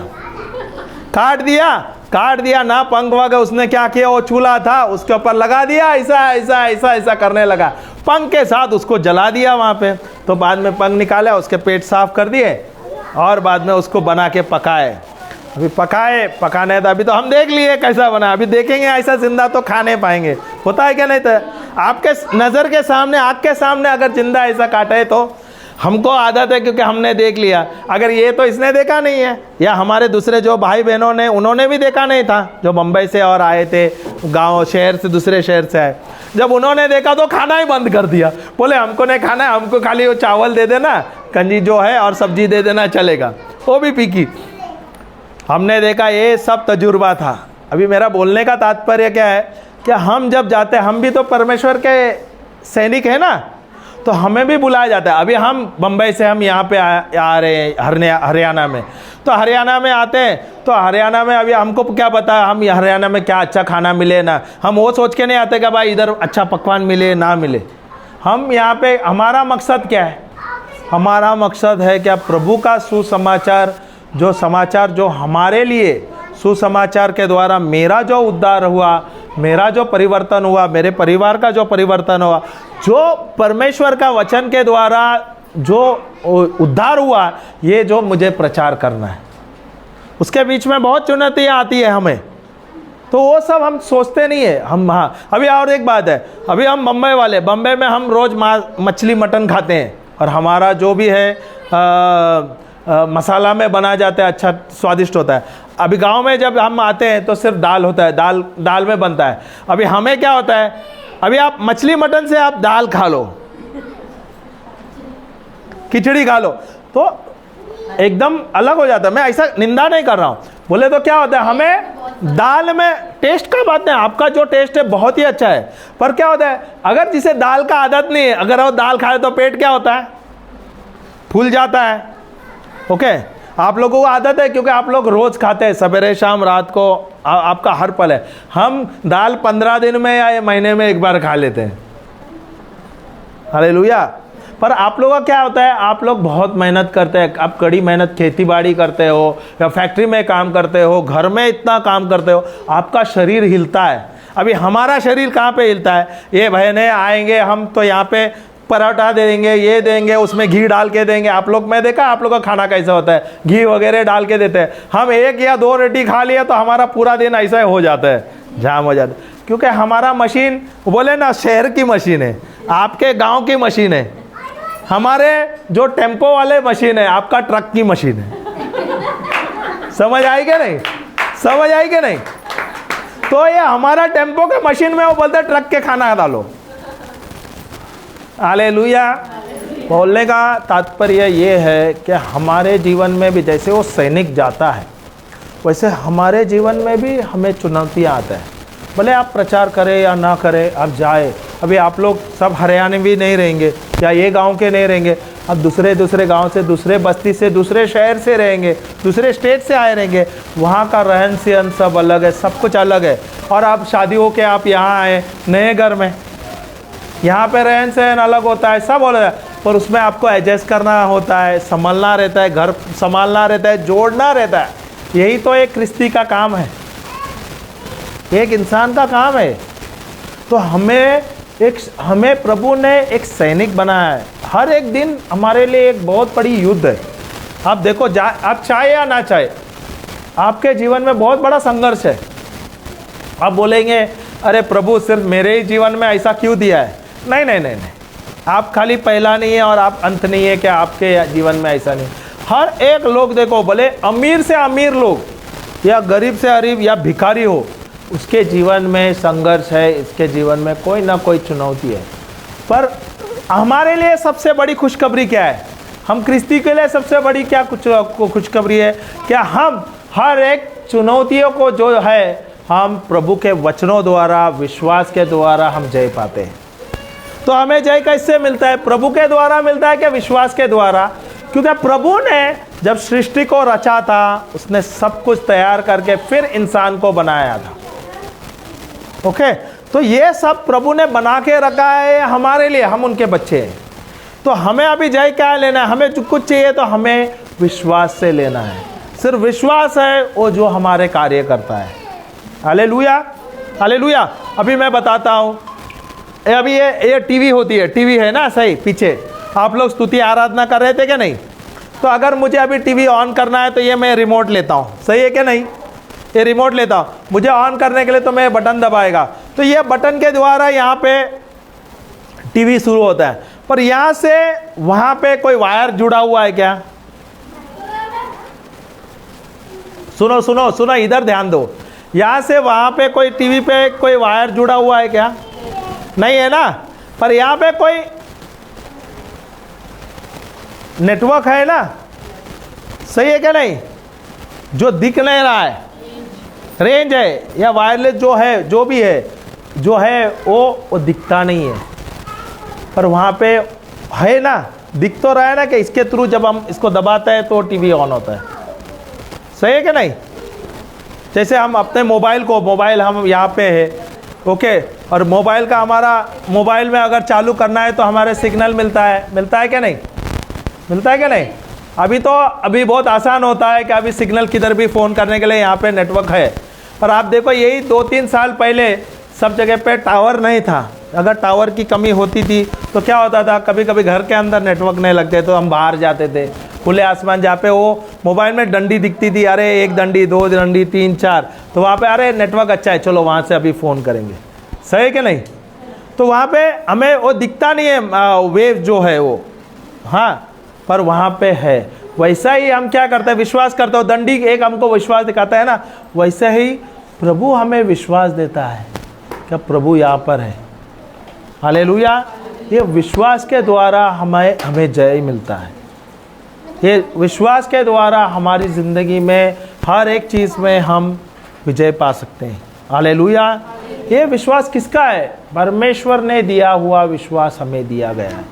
ना, पंख वगैरह उसने क्या किया, वो चूल्हा था उसके ऊपर लगा दिया, ऐसा करने लगा, पंख के साथ उसको जला दिया वहाँ पे। तो बाद में पंख निकाला, उसके पेट साफ कर दिए और बाद में उसको बना के पकाए। अभी पकाने था, अभी तो हम देख लिए कैसा बना, अभी देखेंगे ऐसा जिंदा तो खा नहीं पाएंगे, होता है क्या? नहीं तो आपके नज़र के सामने, आँख के सामने अगर जिंदा ऐसा काटे तो हमको आदत है, क्योंकि हमने देख लिया। अगर ये तो इसने देखा नहीं है, या हमारे दूसरे जो भाई बहनों ने, उन्होंने भी देखा नहीं था, जो मुंबई से और आए थे, गांव शहर से, दूसरे शहर से आए, जब उन्होंने देखा तो खाना ही बंद कर दिया। बोले हमको नहीं खाना है, हमको खाली वो चावल दे देना, कंजी जो है, और सब्जी दे देना, चलेगा, वो भी फीकी। हमने देखा, ये सब तजुर्बा था। अभी मेरा बोलने का तात्पर्य क्या है कि हम जब जाते हैं, हम भी तो परमेश्वर के सैनिक हैं ना, तो हमें भी बुलाया जाता है। अभी हम बम्बई से हम यहाँ पे आ रहे हैं हरियाणा में, तो हरियाणा में आते हैं, तो हरियाणा में अभी हमको क्या पता है हम हरियाणा में क्या अच्छा खाना मिले ना, हम वो सोच के नहीं आते कि भाई इधर अच्छा पकवान मिले ना मिले। हम यहाँ पे, हमारा मकसद क्या है? हमारा मकसद है क्या? प्रभु का सुसमाचार, जो समाचार जो हमारे लिए, सुसमाचार के द्वारा मेरा जो उद्धार हुआ, मेरा जो परिवर्तन हुआ, मेरे परिवार का जो परिवर्तन हुआ, जो परमेश्वर का वचन के द्वारा जो उद्धार हुआ, ये जो मुझे प्रचार करना है। उसके बीच में बहुत चुनौतियाँ आती है हमें, तो वो सब हम सोचते नहीं है हम। हाँ, अभी और एक बात है, अभी हम बम्बई वाले, बम्बई में हम रोज़ मछली मटन खाते हैं, और हमारा जो भी है मसाला में बना जाता है, अच्छा स्वादिष्ट होता है। अभी गांव में जब हम आते हैं तो सिर्फ दाल होता है, दाल में बनता है। अभी हमें क्या होता है, अभी आप मछली मटन से आप दाल खा लो, खिचड़ी खा लो, तो एकदम अलग हो जाता है। मैं ऐसा निंदा नहीं कर रहा हूँ, बोले तो क्या होता है, हमें दाल में टेस्ट का बात नहीं, आपका जो टेस्ट है बहुत ही अच्छा है, पर क्या होता है, अगर जिसे दाल का आदत नहीं है, अगर वो दाल खाए तो पेट क्या होता है, फूल जाता है। ओके, आप लोगों को आदत है क्योंकि आप लोग रोज खाते हैं, सवेरे शाम रात को, आपका हर पल है। हम दाल 15 दिन में या महीने में एक बार खा लेते हैं, हालेलुया। पर आप लोगों का क्या होता है, आप लोग बहुत मेहनत करते हैं, आप कड़ी मेहनत, खेती बाड़ी करते हो या फैक्ट्री में काम करते हो, घर में इतना काम करते हो, आपका शरीर हिलता है। अभी हमारा शरीर कहाँ पे हिलता है, ये बहने आएंगे, हम तो यहाँ पे पराठा देंगे, ये देंगे, उसमें घी डाल के देंगे। आप लोग, मैं देखा आप लोग का खाना कैसा होता है, घी वगैरह डाल के देते हैं। हम 1 या 2 रोटी खा लिए तो हमारा पूरा दिन ऐसा ही हो जाता है, जाम हो जाता है, क्योंकि हमारा मशीन, बोले ना शहर की मशीन है, आपके गांव की मशीन है, हमारे जो टेम्पो वाले मशीन है, आपका ट्रक की मशीन है। समझ आई कि नहीं, समझ आई कि नहीं? तो ये हमारा टेम्पो के मशीन में वो बोलते ट्रक के खाना डालो। हालेलुया। बोलने का तात्पर्य ये है कि हमारे जीवन में भी जैसे वो सैनिक जाता है, वैसे हमारे जीवन में भी हमें चुनौतियाँ आती हैं। भले आप प्रचार करें या ना करें, आप जाए। अभी आप लोग सब हरियाणवी भी नहीं रहेंगे या ये गांव के नहीं रहेंगे, अब दूसरे गांव से, दूसरे बस्ती से, दूसरे शहर से रहेंगे, दूसरे स्टेट से आए रहेंगे। वहाँ का रहन सहन सब अलग है, सब कुछ अलग है। और आप शादी हो के आप यहाँ आए नए घर में, यहाँ पे रहन सहन अलग होता है, सब अलग है। पर उसमें आपको एडजस्ट करना होता है, संभलना रहता है, घर संभालना रहता है, जोड़ना रहता है। यही तो एक ख्रिस्ती का काम है, एक इंसान का काम है। तो हमें प्रभु ने एक सैनिक बनाया है। हर एक दिन हमारे लिए एक बहुत बड़ी युद्ध है। आप देखो, आप चाहे या ना चाहे, आपके जीवन में बहुत बड़ा संघर्ष है। आप बोलेंगे अरे प्रभु सिर्फ मेरे ही जीवन में ऐसा क्यों दिया है? नहीं नहीं नहीं नहीं, आप खाली पहला नहीं है और आप अंत नहीं है कि आपके जीवन में ऐसा नहीं। हर एक लोग देखो, भले अमीर से अमीर लोग या गरीब से गरीब या भिखारी हो, उसके जीवन में संघर्ष है, इसके जीवन में कोई ना कोई चुनौती है। पर हमारे लिए सबसे बड़ी खुशखबरी क्या है? हम ख्रिस्ती के लिए सबसे बड़ी क्या खुशखबरी है? क्या हम हर एक चुनौतियों को जो है हम प्रभु के वचनों द्वारा, विश्वास के द्वारा हम जय पाते हैं। तो हमें जय कैसे मिलता है? प्रभु के द्वारा मिलता है कि विश्वास के द्वारा? क्योंकि प्रभु ने जब सृष्टि को रचा था, उसने सब कुछ तैयार करके फिर इंसान को बनाया था। ओके, तो ये सब प्रभु ने बना के रखा है हमारे लिए, हम उनके बच्चे हैं। तो हमें अभी जय क्या लेना है? हमें जो कुछ चाहिए तो हमें विश्वास से लेना है। सिर्फ विश्वास है वो जो हमारे कार्य करता है। Hallelujah, hallelujah. अभी मैं बताता हूँ, अभी ये टीवी होती है, टीवी है ना, सही पीछे आप लोग स्तुति आराधना कर रहे थे क्या? नहीं। तो अगर मुझे अभी टीवी ऑन करना है तो ये मैं रिमोट लेता हूँ, सही है क्या? नहीं, ये रिमोट लेता हूँ। मुझे ऑन करने के लिए तो मैं बटन दबाएगा, तो ये बटन के द्वारा यहाँ पे टीवी शुरू होता है। पर यहाँ से वहाँ पे कोई वायर जुड़ा हुआ है क्या? सुनो सुनो सुनो, इधर ध्यान दो। यहाँ से वहाँ पे कोई टीवी पे कोई वायर जुड़ा हुआ है क्या? नहीं है ना। पर यहाँ पे कोई नेटवर्क है ना, सही है क्या? नहीं, जो दिख नहीं रहा है, रेंज है या वायरलेस जो है, जो भी है, जो है वो दिखता नहीं है। पर वहाँ पे है ना, दिख तो रहा है ना कि इसके थ्रू जब हम इसको दबाते हैं तो टीवी ऑन होता है, सही है क्या? नहीं। जैसे हम अपने मोबाइल हम यहाँ पे है, ओके, और मोबाइल का हमारा मोबाइल में अगर चालू करना है तो हमारे सिग्नल मिलता है क्या? नहीं मिलता है क्या? नहीं। अभी बहुत आसान होता है कि अभी सिग्नल किधर भी फ़ोन करने के लिए यहाँ पे नेटवर्क है। पर आप देखो, यही 2-3 साल पहले सब जगह पे टावर नहीं था। अगर टावर की कमी होती थी तो क्या होता था, कभी कभी घर के अंदर नेटवर्क नहीं लगते तो हम बाहर जाते थे, खुले आसमान, जहाँ पे वो मोबाइल में डंडी दिखती थी, अरे 1 डंडी 2 डंडी 3 4, तो वहाँ पे अरे नेटवर्क अच्छा है, चलो वहाँ से अभी फ़ोन करेंगे, सही है कि नहीं। तो वहाँ पे हमें वो दिखता नहीं है वेव जो है वो, हाँ, पर वहाँ पे है। वैसा ही हम क्या करते हैं? विश्वास करते हो। डंडी एक हमको विश्वास दिखाता है ना, वैसे ही प्रभु हमें विश्वास देता है कि प्रभु यहाँ पर है। हालेलुया। ये विश्वास के द्वारा हमें जय मिलता है। ये विश्वास के द्वारा हमारी ज़िंदगी में हर एक चीज़ में हम विजय पा सकते हैं। हालेलुया। ये विश्वास किसका है? परमेश्वर ने दिया हुआ विश्वास हमें दिया गया है।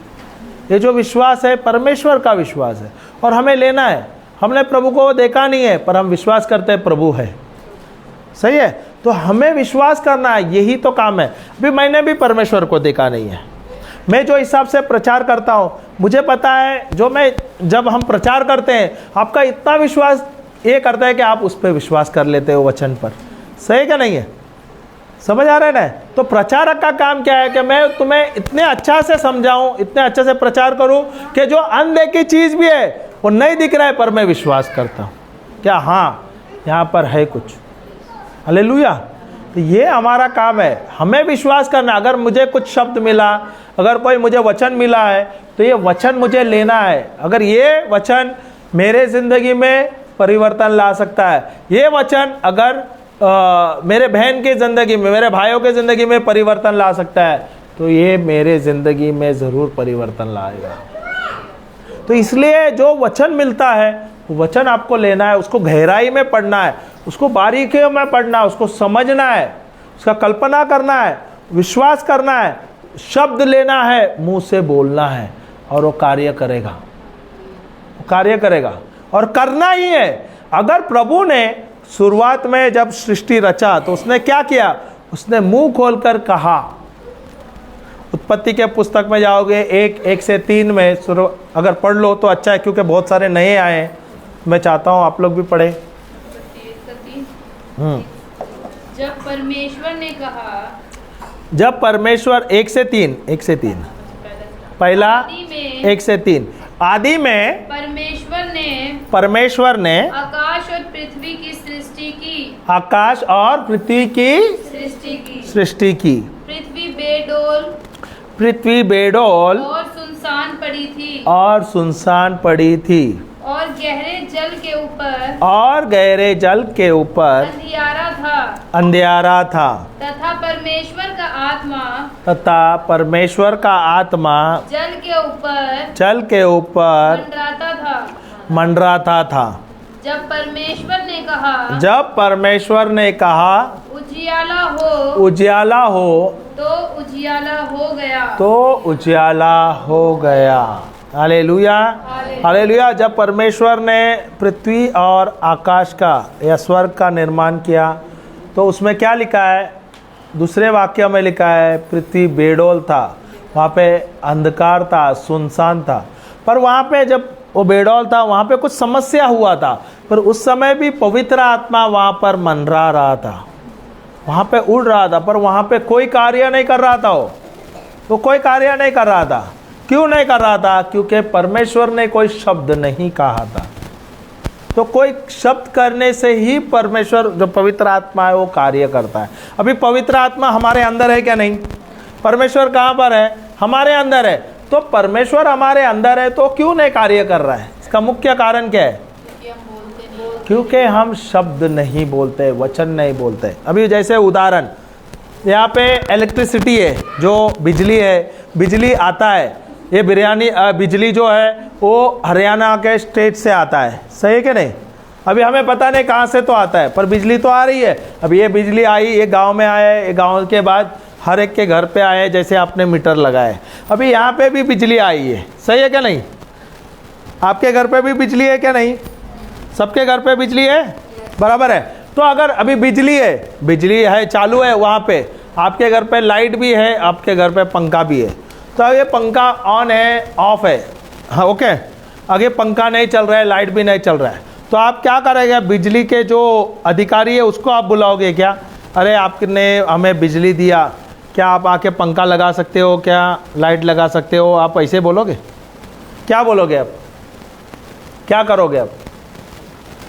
ये जो विश्वास है परमेश्वर का विश्वास है और हमें लेना है। हमने प्रभु को देखा नहीं है पर हम विश्वास करते हैं प्रभु है, सही है। तो हमें विश्वास करना है, यही तो काम है। अभी मैंने भी परमेश्वर को देखा नहीं है। मैं जो हिसाब से प्रचार करता हूँ, मुझे पता है जब हम प्रचार करते हैं, आपका इतना विश्वास ये करता है कि आप उस पर विश्वास कर लेते हो, वचन पर, सही क्या नहीं है? समझ आ रहा है ना? तो प्रचारक का काम क्या है कि मैं तुम्हें इतने अच्छा से समझाऊं, इतने अच्छे से प्रचार करूं कि जो अनदेखी चीज़ भी है वो नहीं दिख रहा है पर मैं विश्वास करता हूं क्या हाँ यहाँ पर है कुछ। हालेलुया। तो ये हमारा काम है, हमें विश्वास करना। अगर मुझे कुछ शब्द मिला, अगर कोई मुझे वचन मिला है तो ये वचन मुझे लेना है। अगर ये वचन मेरे ज़िंदगी में परिवर्तन ला सकता है, ये वचन अगर मेरे बहन की ज़िंदगी में, मेरे भाइयों की ज़िंदगी में परिवर्तन ला सकता है, तो ये मेरे ज़िंदगी में ज़रूर परिवर्तन लाएगा। तो इसलिए जो वचन मिलता है वो वचन आपको लेना है, उसको गहराई में पढ़ना है, उसको बारीकियों में पढ़ना है, उसको समझना है, उसका कल्पना करना है, विश्वास करना है, शब्द लेना है, मुंह से बोलना है और वो कार्य करेगा, वो कार्य करेगा और करना ही है। अगर प्रभु ने शुरुआत में जब सृष्टि रचा तो उसने क्या किया? उसने मुंह खोलकर कहा उत्पत्ति के पुस्तक में जाओगे 1:1 से 3 में शुरू अगर पढ़ लो तो अच्छा है, क्योंकि बहुत सारे नए आए हैं, मैं चाहता हूँ आप लोग भी पढ़े। जब परमेश्वर ने कहा, जब परमेश्वर 1:3 पहला आदि में 1:3 आदि में परमेश्वर ने आकाश और पृथ्वी की सृष्टि की, आकाश और पृथ्वी की सृष्टि की। पृथ्वी बेडोल और सुनसान पड़ी थी और गहरे जल के ऊपर अंधियारा था तथा परमेश्वर का आत्मा जल के ऊपर मंडराता था। जब परमेश्वर ने कहा उजियाला हो तो उजियाला हो गया। Hallelujah hallelujah. जब परमेश्वर ने पृथ्वी और आकाश का या स्वर्ग का निर्माण किया तो उसमें क्या लिखा है? दूसरे वाक्य में लिखा है पृथ्वी बेडोल था, वहाँ पे अंधकार था, सुनसान था। पर वहाँ पे जब वो बेडोल था वहाँ पे कुछ समस्या हुआ था, पर उस समय भी पवित्र आत्मा वहाँ पर मंडरा रहा था, वहाँ पे उड़ रहा था, पर वहाँ पे कोई कार्य नहीं कर रहा था। वो कोई कार्य नहीं कर रहा था। क्यों नहीं कर रहा था? क्योंकि परमेश्वर ने कोई शब्द नहीं कहा था। तो कोई शब्द करने से ही परमेश्वर जो पवित्र आत्मा है वो कार्य करता है। अभी पवित्र आत्मा हमारे अंदर है क्या? नहीं। परमेश्वर कहाँ पर है? हमारे अंदर है। तो परमेश्वर हमारे अंदर है तो क्यों नहीं कार्य कर रहा है? इसका मुख्य कारण क्या है? क्योंकि हम शब्द नहीं बोलते, वचन नहीं बोलते। अभी जैसे उदाहरण, यहाँ पे इलेक्ट्रिसिटी है, जो बिजली है, बिजली आता है, ये बिजली जो है वो हरियाणा के स्टेट से आता है, सही है कि नहीं? अभी हमें पता नहीं कहाँ से तो आता है, पर बिजली तो आ रही है। अभी ये बिजली आई, ये गांव में आया, ये गांव के बाद हर एक के घर पे आए, जैसे आपने मीटर लगाए। अभी यहाँ पे भी बिजली आई है, सही है क्या नहीं? आपके घर पे भी बिजली है क्या नहीं? सबके घर पे बिजली है, बराबर है। तो अगर अभी बिजली है चालू है, वहाँ पे आपके घर पे लाइट भी है, आपके घर पे पंखा भी है। तो ये पंखा ऑन है ऑफ है, हाँ ओके। आगे पंखा नहीं चल रहा है, लाइट भी नहीं चल रहा है, तो आप क्या करेंगे? बिजली के जो अधिकारी है उसको आप बुलाओगे क्या? अरे आपने हमें बिजली दिया, क्या आप आके पंखा लगा सकते हो, क्या लाइट लगा सकते हो? आप ऐसे बोलोगे? क्या बोलोगे आप? क्या करोगे आप?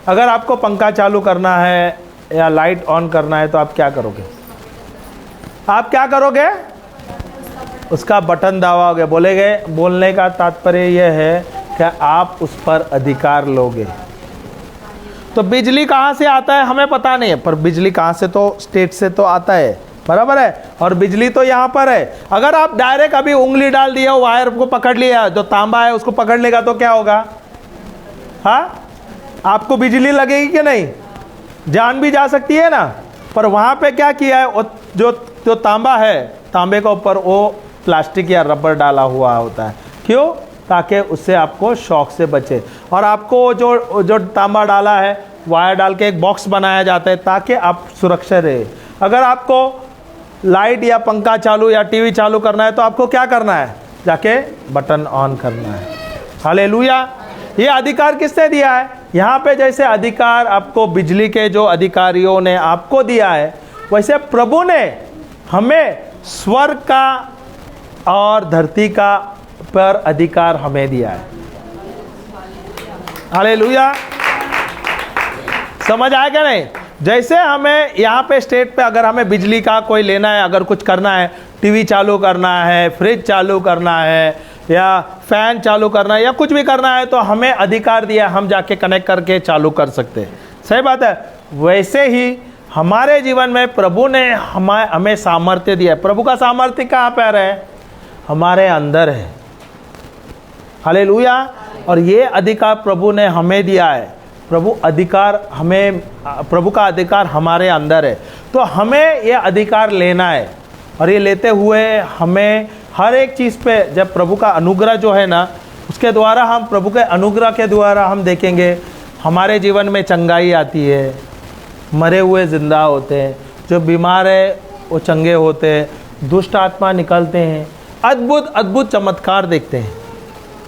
अगर आपको पंखा चालू करना है या लाइट ऑन करना है तो आप क्या करोगे? आप क्या करोगे? उसका बटन दबाओगे, बोलेगे। बोलने का तात्पर्य यह है कि आप उस पर अधिकार लोगे। तो बिजली कहाँ से आता है हमें पता नहीं है, पर बिजली कहाँ से तो स्टेट से तो आता है, बराबर है। और बिजली तो यहाँ पर है। अगर आप डायरेक्ट अभी उंगली डाल दिया, वायर को पकड़ लिया, जो तांबा है उसको पकड़ लेगा तो क्या होगा? हाँ, आपको बिजली लगेगी कि नहीं? जान भी जा सकती है ना। पर वहाँ पे क्या किया है? जो तांबा है, तांबे के ऊपर वो प्लास्टिक या रबर डाला हुआ होता है। क्यों? ताकि उससे आपको शॉक से बचे। और आपको जो तांबा डाला है, वायर डाल के एक बॉक्स बनाया जाता है ताकि आप सुरक्षित रहे। अगर आपको लाइट या पंखा चालू या टीवी चालू करना है तो आपको क्या करना है? जाके बटन ऑन करना है। हालेलुया। ये अधिकार किसने दिया है? यहाँ पे जैसे अधिकार आपको बिजली के जो अधिकारियों ने आपको दिया है, वैसे प्रभु ने हमें स्वर्ग का और धरती का पर अधिकार हमें दिया है। हालेलुया। समझ आया क्या नहीं? जैसे हमें यहाँ पे स्टेट पे अगर हमें बिजली का कोई लेना है, अगर कुछ करना है, टीवी चालू करना है, फ्रिज चालू करना है, या फैन चालू करना है, या कुछ भी करना है, तो हमें अधिकार दिया, हम जाके कनेक्ट करके चालू कर सकते हैं। सही बात है। वैसे ही हमारे जीवन में प्रभु ने हमें सामर्थ्य दिया है। प्रभु का सामर्थ्य कहाँ पर है? हमारे अंदर है। हालेलुया। और ये अधिकार प्रभु ने हमें दिया है। प्रभु का अधिकार हमारे अंदर है। तो हमें ये अधिकार लेना है, और ये लेते हुए हमें हर एक चीज़ पे, जब प्रभु का अनुग्रह जो है ना, उसके द्वारा हम, प्रभु के अनुग्रह के द्वारा हम देखेंगे हमारे जीवन में चंगाई आती है, मरे हुए जिंदा होते हैं, जो बीमार है वो चंगे होते हैं, दुष्ट आत्मा निकलते हैं, अद्भुत अद्भुत चमत्कार देखते हैं।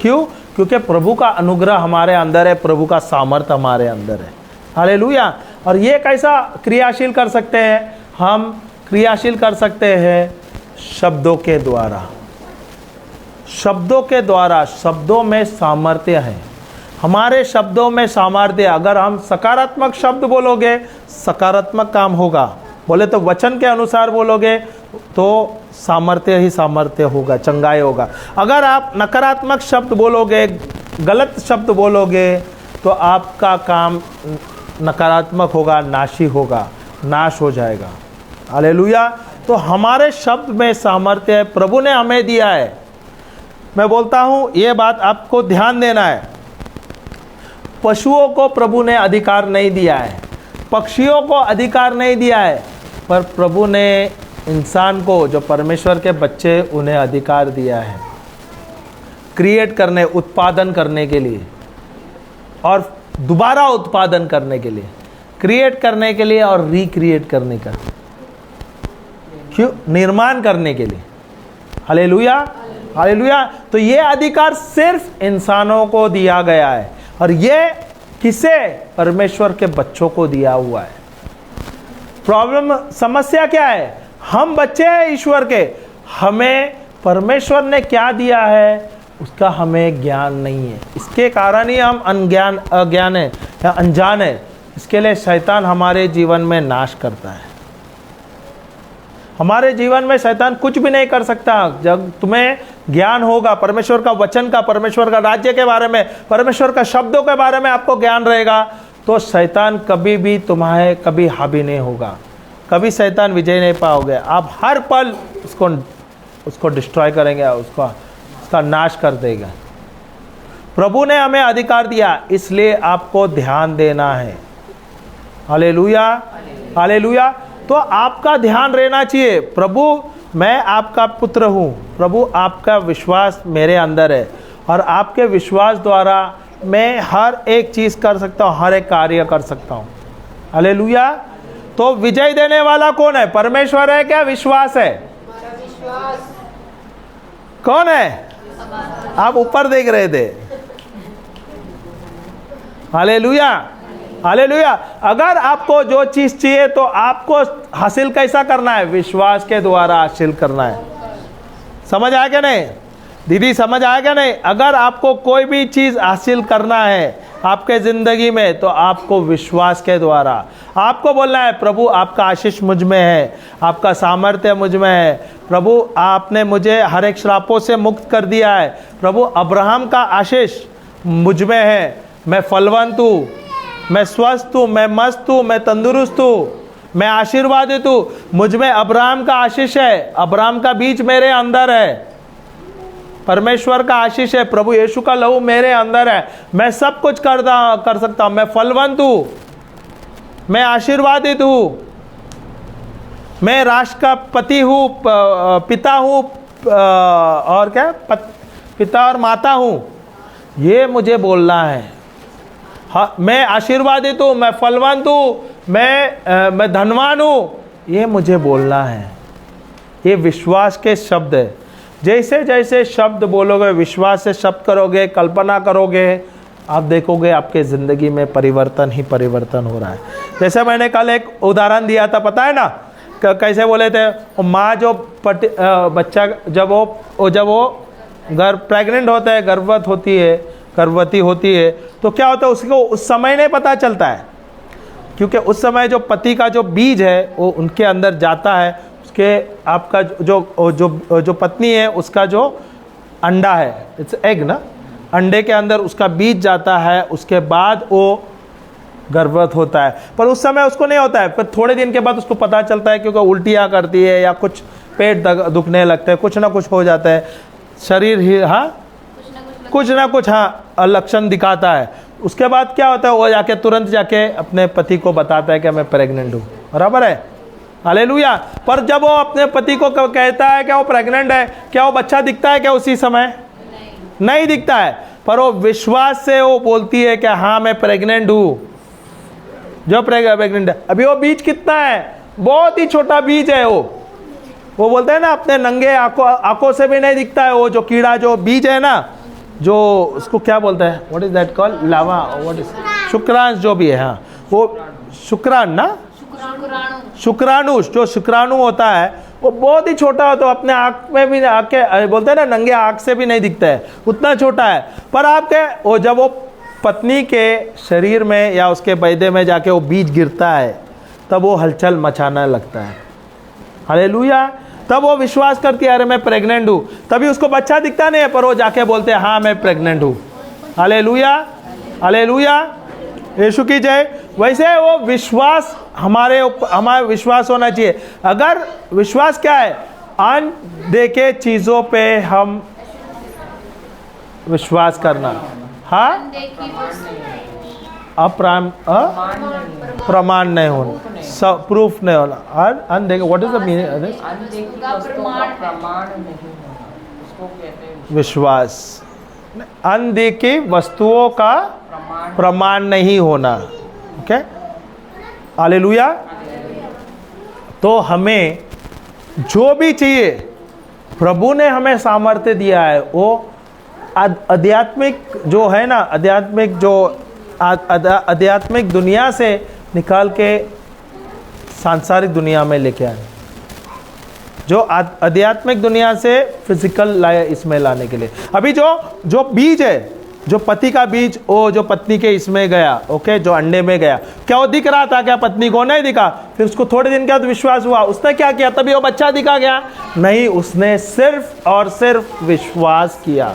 क्यों? क्योंकि प्रभु का अनुग्रह हमारे अंदर है, प्रभु का सामर्थ्य हमारे अंदर है। हालेलुया। और ये कैसा क्रियाशील कर सकते हैं? हम क्रियाशील कर सकते हैं शब्दों के द्वारा। शब्दों के द्वारा, शब्दों में सामर्थ्य है। हमारे शब्दों में सामर्थ्य, अगर हम सकारात्मक शब्द बोलोगे सकारात्मक काम होगा, बोले तो वचन के अनुसार बोलोगे तो सामर्थ्य ही सामर्थ्य होगा, चंगाई होगा। अगर आप नकारात्मक शब्द बोलोगे, गलत शब्द बोलोगे तो आपका काम नकारात्मक होगा, नाशी होगा, नाश हो जाएगा। हालेलुया। तो हमारे शब्द में सामर्थ्य है, प्रभु ने हमें दिया है। मैं बोलता हूँ ये बात आपको ध्यान देना है। पशुओं को प्रभु ने अधिकार नहीं दिया है, पक्षियों को अधिकार नहीं दिया है, पर प्रभु ने इंसान को, जो परमेश्वर के बच्चे, उन्हें अधिकार दिया है क्रिएट करने, उत्पादन करने के लिए और दोबारा उत्पादन करने के लिए, क्रिएट करने के लिए और रिक्रिएट करने का, क्यों? निर्माण करने के लिए। Hallelujah, hallelujah. तो ये अधिकार सिर्फ इंसानों को दिया गया है, और ये किसे? परमेश्वर के बच्चों को दिया हुआ है। प्रॉब्लम, समस्या क्या है? हम बच्चे हैं ईश्वर के, हमें परमेश्वर ने क्या दिया है उसका हमें ज्ञान नहीं है। इसके कारण ही हम अज्ञान है या अनजान है। इसके लिए शैतान हमारे जीवन में नाश करता है। हमारे जीवन में शैतान कुछ भी नहीं कर सकता। जब तुम्हें ज्ञान होगा परमेश्वर का वचन का, परमेश्वर का राज्य के बारे में, परमेश्वर का शब्दों के बारे में आपको ज्ञान रहेगा, तो शैतान कभी भी तुम्हारे कभी हावी नहीं होगा, कभी शैतान विजय नहीं पाओगे। आप हर पल उसको डिस्ट्रॉय करेंगे, उसका नाश कर देगा। प्रभु ने हमें अधिकार दिया, इसलिए आपको ध्यान देना है। Hallelujah, hallelujah. तो आपका ध्यान रहना चाहिए, प्रभु मैं आपका पुत्र हूँ, प्रभु आपका विश्वास मेरे अंदर है, और आपके विश्वास द्वारा मैं हर एक चीज़ कर सकता हूँ, हर एक कार्य कर सकता हूँ। हालेलुया। तो विजय देने वाला कौन है? परमेश्वर है क्या विश्वास है? कौन है? आप ऊपर देख रहे थे। Hallelujah, hallelujah. अगर आपको जो चीज चाहिए तो आपको हासिल कैसा करना है? विश्वास के द्वारा हासिल करना है। समझ आया क्या नहीं? दीदी समझ आया क्या नहीं? अगर आपको कोई भी चीज हासिल करना है आपके जिंदगी में तो आपको विश्वास के द्वारा आपको बोलना है, प्रभु आपका आशीष मुझ में है, आपका सामर्थ्य मुझ में है, प्रभु आपने मुझे हर एक श्रापों से मुक्त कर दिया है, प्रभु अब्राहम का आशीष मुझ में है, मैं फलवंत हूँ, मैं स्वस्थ हूँ, मैं मस्त हूँ, मैं तंदुरुस्त हूँ, मैं आशीर्वादित हूँ, मुझ में अब्राहम का आशीष है, अब्राहम का बीज मेरे अंदर है, परमेश्वर का आशीष है, प्रभु यीशु का लहू मेरे अंदर है, मैं सब कुछ कर सकता हूँ, मैं फलवंत हूँ, मैं आशीर्वादित हूँ, मैं राष्ट्र का पति हूँ, पिता हूँ, और क्या पिता और माता हूँ। ये मुझे बोलना है। हाँ, मैं आशीर्वादित हूँ, मैं फलवंत हूँ, मैं धनवान हूँ, ये मुझे बोलना है। ये विश्वास के शब्द है। जैसे जैसे शब्द बोलोगे, विश्वास से शब्द करोगे, कल्पना करोगे, आप देखोगे आपके ज़िंदगी में परिवर्तन ही परिवर्तन हो रहा है। जैसे मैंने कल एक उदाहरण दिया था, पता है ना, कैसे बोले थे, माँ जो बच्चा जब वो प्रेग्नेंट होता है, गर्भवती होती है, तो क्या होता है, उसको उस समय नहीं पता चलता है, क्योंकि उस समय जो पति का जो बीज है वो उनके अंदर जाता है, उसके आपका जो पत्नी है उसका जो अंडा है, इट्स एग ना, अंडे के अंदर उसका बीज जाता है, उसके बाद वो गर्भवत होता है। पर उस समय उसको नहीं होता है, पर थोड़े दिन के बाद उसको पता चलता है, क्योंकि उल्टियाँ करती है या कुछ पेट दुखने लगता है, कुछ ना कुछ हो जाता है, शरीर ही कुछ ना कुछ लक्षण दिखाता है। उसके बाद क्या होता है, वो जाके तुरंत जाके अपने पति को बताता है कि मैं प्रेग्नेंट हूँ। बराबर है, हालेलुया। पर जब वो अपने पति को कहता है कि वो प्रेग्नेंट है, क्या वो बच्चा दिखता है क्या उसी समय? नहीं दिखता है, पर वो विश्वास से वो बोलती है कि हाँ मैं प्रेग्नेंट हूँ, जो प्रेग्नेंट है। अभी वो बीज कितना है? बहुत ही छोटा बीज है वो, वो बोलते हैं ना अपने नंगे आंखों से भी नहीं दिखता है, वो जो कीड़ा जो बीज है ना, जो उसको क्या बोलते हैं, what is that called, lava, what is, शुक्रांश जो भी है, हाँ वो शुक्राणु ना, शुक्राणु, जो शुक्राणु होता है वो बहुत ही छोटा हो, तो अपने आँख में भी आके बोलते हैं ना नंगे आँख से भी नहीं दिखता है, उतना छोटा है। पर आपके वो जब वो पत्नी के शरीर में या उसके बैदे में जाके वो बीज गिरता है तब वो हलचल मचाने लगता है। हालेलुया। तब वो विश्वास करती है, अरे मैं प्रेग्नेंट हूँ, तभी उसको बच्चा दिखता नहीं है पर वो जाके बोलते हैं हाँ मैं प्रेग्नेंट हूँ। हालेलुया, हालेलुया, यीशु की जय। वैसे वो विश्वास हमारा विश्वास होना चाहिए। अगर विश्वास क्या है, अनदेखे चीजों पे हम विश्वास करना, हाँ, प्रमाण नहीं होना, सब प्रूफ नहीं होना, और अनदेखे, व्हाट इज द मीनिंग, विश्वास, अनदेखी वस्तुओं का प्रमाण नहीं होना। Okay, hallelujah. तो हमें जो भी चाहिए प्रभु ने हमें सामर्थ्य दिया है, वो आध्यात्मिक जो है ना, आध्यात्मिक जो आध्यात्मिक दुनिया से निकाल के सांसारिक दुनिया में लेके आए, जो आध्यात्मिक दुनिया से फिजिकल लाए इसमें लाने के लिए। अभी जो बीज है, जो पति का बीज, वो जो पत्नी के इसमें गया, ओके, जो अंडे में गया, क्या वो दिख रहा था क्या पत्नी को? नहीं दिखा। फिर उसको थोड़े दिन के बाद विश्वास हुआ, उसने क्या किया, तभी वो बच्चा दिखा गया? नहीं, उसने सिर्फ और सिर्फ विश्वास किया।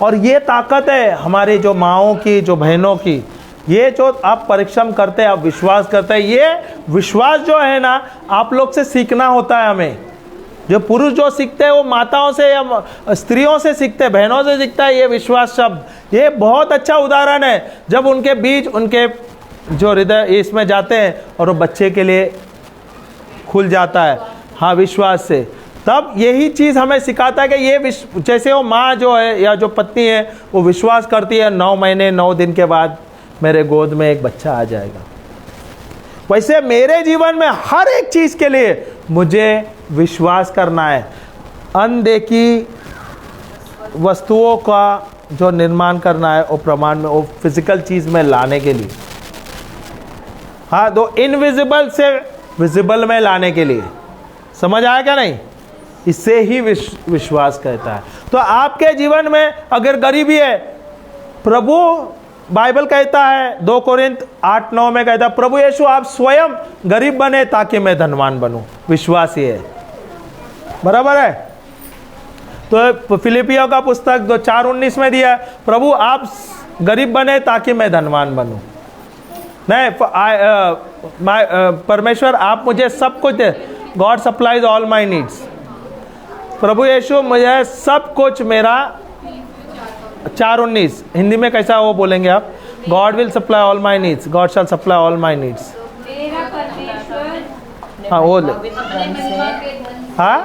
और ये ताकत है हमारी जो माँओं की, जो बहनों की, ये जो आप परिश्रम करते हैं, आप विश्वास करते हैं, ये विश्वास जो है ना, आप लोग से सीखना होता है हमें। जो पुरुष जो सीखते हैं वो माताओं से या स्त्रियों से सीखते हैं, बहनों से सीखता है ये विश्वास शब्द। ये बहुत अच्छा उदाहरण है, जब उनके बीज उनके जो हृदय इसमें जाते हैं और वो बच्चे के लिए खुल जाता है, हाँ, विश्वास से। तब यही चीज़ हमें सिखाता है कि ये जैसे वो माँ जो है या जो पत्नी है वो विश्वास करती है 9 महीने 9 दिन के बाद मेरे गोद में एक बच्चा आ जाएगा, वैसे मेरे जीवन में हर एक चीज़ के लिए मुझे विश्वास करना है। अनदेखी वस्तुओं का जो निर्माण करना है वो प्रमाण में, वो फिजिकल चीज़ में लाने के लिए, हाँ, तो इनविजिबल से विजिबल में लाने के लिए। समझ आया क्या नहीं? इससे ही विश्वास कहता है। तो आपके जीवन में अगर गरीबी है, प्रभु बाइबल कहता है 2 कोरिन्थ 8-9 में कहता है, प्रभु यीशु आप स्वयं गरीब बने ताकि मैं धनवान बनूं। विश्वास ये है, बराबर है। तो फिलिपियों का पुस्तक 4:19 में दिया है, प्रभु आप गरीब बने ताकि मैं धनवान बनूं। नहीं, परमेश्वर आप मुझे सब कुछ दे, God supplies all my needs. प्रभु यीशु मुझे सब कुछ, मेरा 4:19 हिंदी में कैसा वो बोलेंगे आप? God will supply all my needs, God shall supply all my needs. हाँ, वो हाँ,